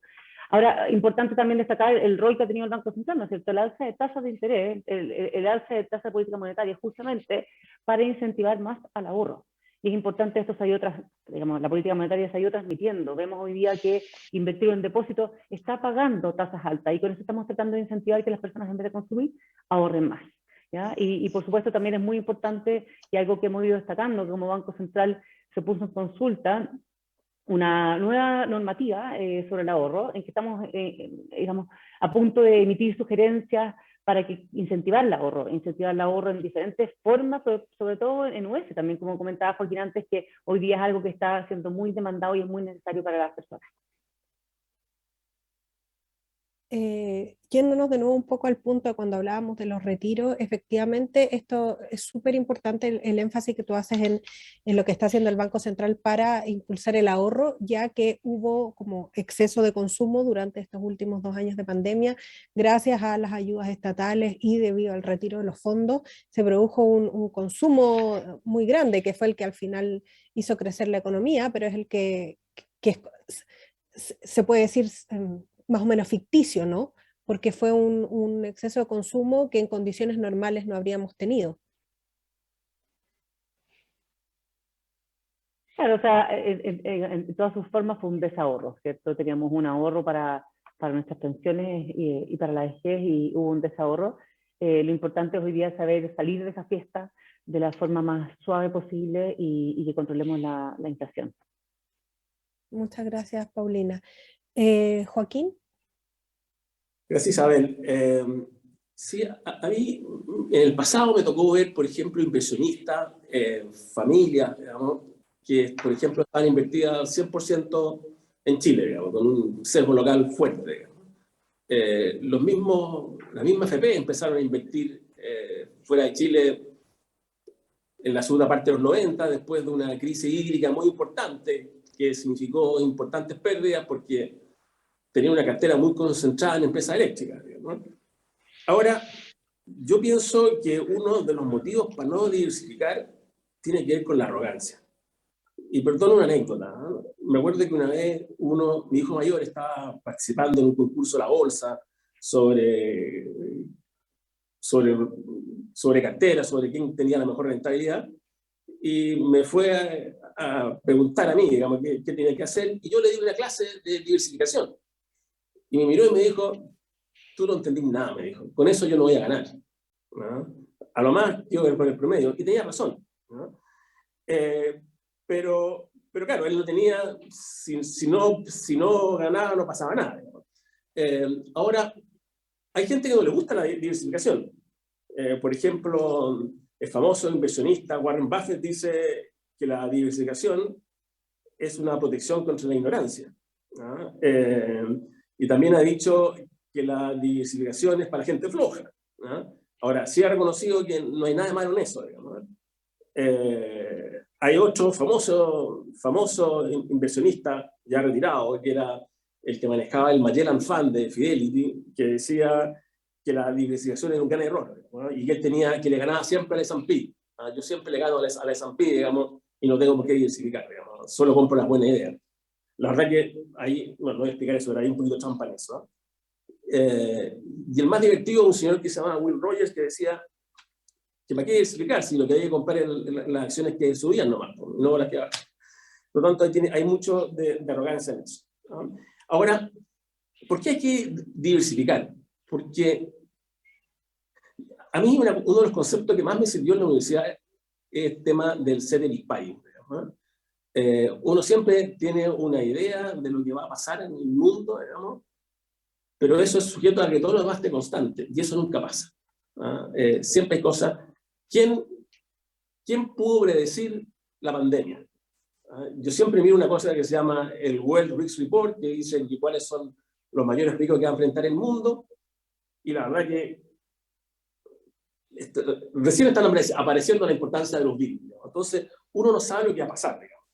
Ahora, importante también destacar el rol que ha tenido el Banco Central, ¿no es cierto? El alza de tasas de interés, el alza de tasa de política monetaria, justamente para incentivar más al ahorro. Y es importante, esto se ha ido digamos, la política monetaria se ha ido transmitiendo. Vemos hoy día que invertir en depósitos está pagando tasas altas, y con eso estamos tratando de incentivar que las personas, en vez de consumir, ahorren más, ¿ya? Y por supuesto también es muy importante, y algo que hemos ido destacando, que como Banco Central se puso en consulta una nueva normativa sobre el ahorro, en que estamos digamos, a punto de emitir sugerencias para incentivar el ahorro en diferentes formas, pero sobre todo en US, también como comentaba Joaquín antes, que hoy día es algo que está siendo muy demandado y es muy necesario para las personas. Yéndonos de nuevo un poco al punto de cuando hablábamos de los retiros, efectivamente esto es súper importante, el énfasis que tú haces en lo que está haciendo el Banco Central para impulsar el ahorro, ya que hubo como exceso de consumo durante estos últimos 2 años de pandemia, gracias a las ayudas estatales y debido al retiro de los fondos, se produjo un consumo muy grande, que fue el que al final hizo crecer la economía, pero es el que se puede decir más o menos ficticio, ¿no? Porque fue un exceso de consumo que en condiciones normales no habríamos tenido. Claro, o sea, en todas sus formas fue un desahorro, ¿cierto? Teníamos un ahorro para nuestras pensiones y para la vejez, y hubo un desahorro. Lo importante hoy día es saber salir de esa fiesta de la forma más suave posible y que controlemos la inflación. Muchas gracias, Paulina. Joaquín. Gracias, Isabel. Sí, a mí en el pasado me tocó ver, por ejemplo, inversionistas, familias, digamos, que, por ejemplo, estaban invertidas 100% en Chile, digamos, con un sesgo local fuerte, digamos. Las mismas FP empezaron a invertir fuera de Chile en la segunda parte de los 90, después de una crisis hídrica muy importante, que significó importantes pérdidas porque tenía una cartera muy concentrada en empresas eléctricas, ¿no? Ahora, yo pienso que uno de los motivos para no diversificar tiene que ver con la arrogancia. Y perdón una anécdota, ¿no? Me acuerdo que una vez mi hijo mayor estaba participando en un concurso de la bolsa sobre cartera, sobre quién tenía la mejor rentabilidad, y me fue a preguntar a mí, digamos, qué tenía que hacer, y yo le di una clase de diversificación. Y me miró y me dijo, tú no entendís nada, me dijo, con eso yo no voy a ganar, ¿no? A lo más yo voy con el promedio, y tenía razón, ¿no? Pero claro, él no tenía, si no ganaba no pasaba nada, ¿no? Ahora, hay gente que no le gusta la diversificación. Por ejemplo, el famoso inversionista Warren Buffett dice que la diversificación es una protección contra la ignorancia, ¿no? Y también ha dicho que la diversificación es para gente floja, ¿no? Ahora, sí ha reconocido que no hay nada malo en eso, digamos, ¿no? Hay otro famoso inversionista ya retirado, que era el que manejaba el Magellan Fund de Fidelity, que decía que la diversificación era un gran error, ¿no? Y que él le ganaba siempre al S&P. ¿No? Yo siempre le gano al S&P, digamos, y no tengo por qué diversificar, digamos, solo compro las buenas ideas. La verdad que ahí, bueno, no voy a explicar eso, pero hay un poquito de trampa en eso, ¿no? Y el más divertido, un señor que se llama Will Rogers, que decía que para qué diversificar si lo que hay que comprar en las acciones que subían nomás, no las que bajan. Por lo tanto, hay mucho de arrogancia en eso, ¿no? Ahora, ¿por qué hay que diversificar? Porque a mí uno de los conceptos que más me sirvió en la universidad es el tema del ceteris paribus, ¿no? Uno siempre tiene una idea de lo que va a pasar en el mundo, digamos, pero eso es sujeto a que todo lo demás esté constante, y eso nunca pasa, ¿no? Siempre hay cosas. ¿Quién pudo predecir la pandemia? Yo siempre miro una cosa que se llama el World Risk Report, que dice cuáles son los mayores riesgos que va a enfrentar el mundo, y la verdad que recién están apareciendo la importancia de los virus, digamos. Entonces uno no sabe lo que va a pasar, digamos.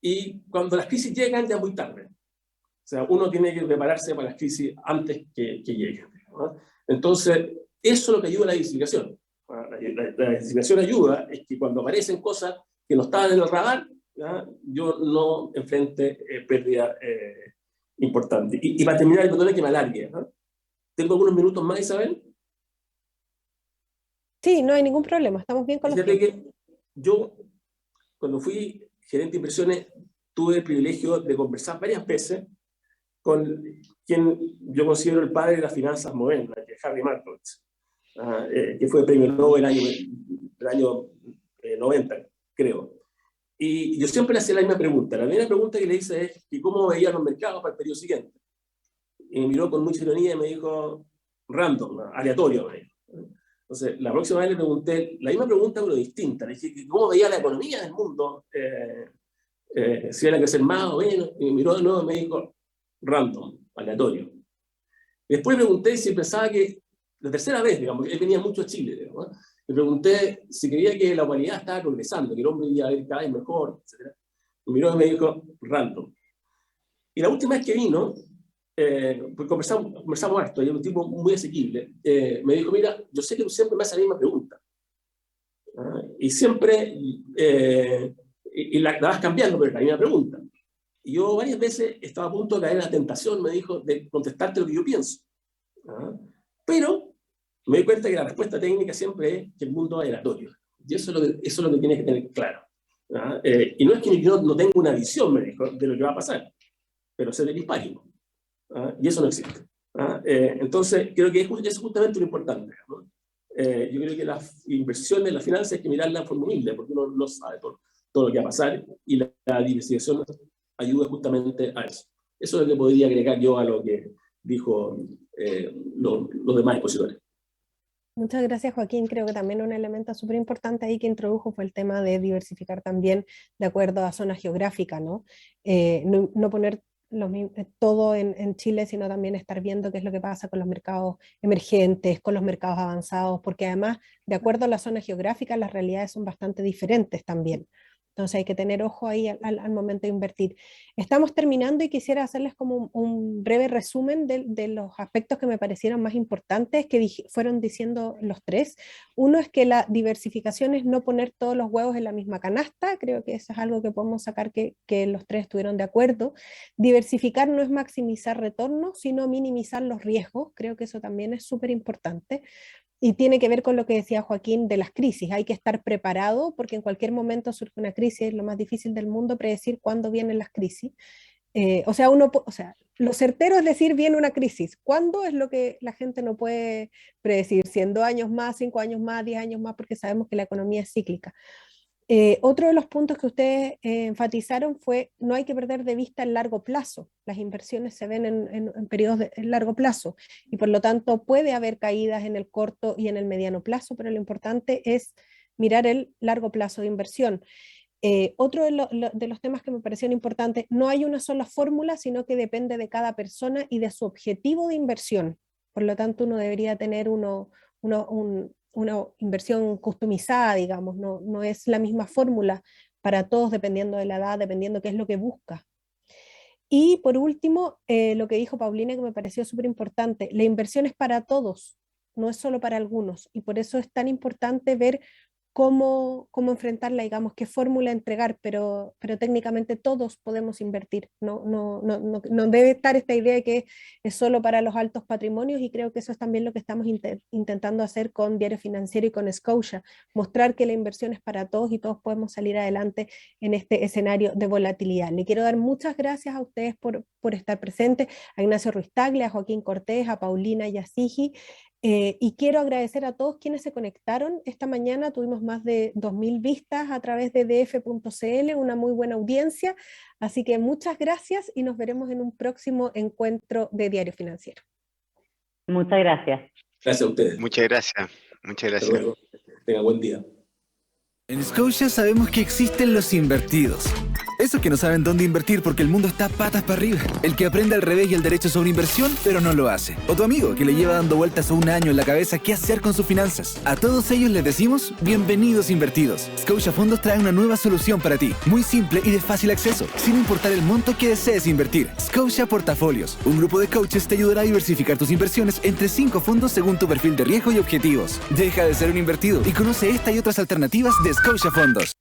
y cuando las crisis llegan ya es muy tarde. O sea, uno tiene que prepararse para las crisis antes que lleguen, ¿no? Entonces, eso es lo que ayuda a la diversificación. La diversificación ayuda es que cuando aparecen cosas que no estaban en el radar, ¿ya? Yo no enfrente pérdida importante. Y para terminar, el botón que me alargue, ¿no? ¿Tengo algunos minutos más, Isabel? Sí, no hay ningún problema, estamos bien con los Fíjate tiempos. que yo, cuando fui gerente de inversiones, tuve el privilegio de conversar varias veces con quien yo considero el padre de las finanzas modernas, que es Harry Markowitz, que fue premio Nobel el año 90, creo. Y yo siempre le hacía la misma pregunta. La primera pregunta que le hice es que cómo veía los mercados para el periodo siguiente. Y me miró con mucha ironía y me dijo, random, aleatorio. Entonces, la próxima vez le pregunté la misma pregunta, pero distinta. Le dije, ¿cómo veía la economía del mundo? Si era crecer más o menos. Y me miró de nuevo y me dijo, random, aleatorio. Después le pregunté si pensaba que, la tercera vez, digamos, él venía mucho a Chile, digamos, ¿no? Le pregunté si creía que la humanidad estaba progresando, que el hombre iba a ir cada vez mejor, etc. Me miró y me dijo, random. Y la última vez que vino, pues conversamos harto, y era un tipo muy asequible, me dijo, mira, yo sé que tú siempre me haces la misma pregunta. Y siempre, y la vas cambiando, pero es la misma pregunta. Y yo varias veces estaba a punto de caer en la tentación, me dijo, de contestarte lo que yo pienso. Pero me di cuenta que la respuesta técnica siempre es que el mundo es aleatorio. Y eso es lo que tienes que tener claro. Y no es que yo no tenga una visión, me dijo, de lo que va a pasar, pero ser hispánico. Y eso no existe. Entonces, creo que eso es justamente lo importante, ¿no? Yo creo que las inversiones, las finanzas, hay que mirarlas en forma humilde, porque uno no sabe todo lo que va a pasar, y la diversificación ayuda justamente a eso. Eso es lo que podría agregar yo a lo que dijo los demás expositores. Muchas gracias, Joaquín. Creo que también un elemento súper importante ahí que introdujo fue el tema de diversificar también de acuerdo a zona geográfica, ¿no? No poner todo en Chile, sino también estar viendo qué es lo que pasa con los mercados emergentes, con los mercados avanzados, porque además, de acuerdo a la zona geográfica, las realidades son bastante diferentes también. Entonces hay que tener ojo ahí al momento de invertir. Estamos terminando y quisiera hacerles como un breve resumen de los aspectos que me parecieron más importantes que fueron diciendo los tres. Uno es que la diversificación es no poner todos los huevos en la misma canasta. Creo que eso es algo que podemos sacar que los tres estuvieron de acuerdo. Diversificar no es maximizar retornos, sino minimizar los riesgos. Creo que eso también es súper importante. Y tiene que ver con lo que decía Joaquín de las crisis. Hay que estar preparado porque en cualquier momento surge una crisis. Es lo más difícil del mundo predecir cuándo vienen las crisis. Lo certero es decir, viene una crisis. ¿Cuándo? Es lo que la gente no puede predecir. Si en 2 años más, 5 años más, 10 años más, porque sabemos que la economía es cíclica. Otro de los puntos que ustedes enfatizaron fue no hay que perder de vista el largo plazo. Las inversiones se ven en periodos de largo plazo y por lo tanto puede haber caídas en el corto y en el mediano plazo, pero lo importante es mirar el largo plazo de inversión. Otro de los temas que me parecieron importantes, no hay una sola fórmula, sino que depende de cada persona y de su objetivo de inversión. Por lo tanto, uno debería tener una inversión customizada, digamos, no es la misma fórmula para todos dependiendo de la edad, dependiendo qué es lo que busca. Y por último, lo que dijo Paulina que me pareció súper importante, la inversión es para todos, no es solo para algunos, y por eso es tan importante ver cómo enfrentarla, digamos, qué fórmula entregar, pero técnicamente todos podemos invertir. No debe estar esta idea de que es solo para los altos patrimonios y creo que eso es también lo que estamos intentando hacer con Diario Financiero y con Scotia, mostrar que la inversión es para todos y todos podemos salir adelante en este escenario de volatilidad. Le quiero dar muchas gracias a ustedes por estar presentes, a Ignacio Ruiz Tagle, a Joaquín Cortés, a Paulina Yasigi. Y quiero agradecer a todos quienes se conectaron. Esta mañana tuvimos más de 2.000 vistas a través de df.cl, una muy buena audiencia. Así que muchas gracias y nos veremos en un próximo encuentro de Diario Financiero. Muchas gracias. Gracias a ustedes. Muchas gracias. Muchas gracias. Tenga buen día. En Scotia sabemos que existen los invertidos. Esos que no saben dónde invertir porque el mundo está patas para arriba. El que aprende al revés y el derecho sobre inversión, pero no lo hace. O tu amigo que le lleva dando vueltas un año en la cabeza qué hacer con sus finanzas. A todos ellos les decimos, bienvenidos invertidos. Scotia Fondos trae una nueva solución para ti. Muy simple y de fácil acceso, sin importar el monto que desees invertir. Scotia Portafolios. Un grupo de coaches te ayudará a diversificar tus inversiones entre 5 fondos según tu perfil de riesgo y objetivos. Deja de ser un invertido y conoce esta y otras alternativas de Scotia Fondos.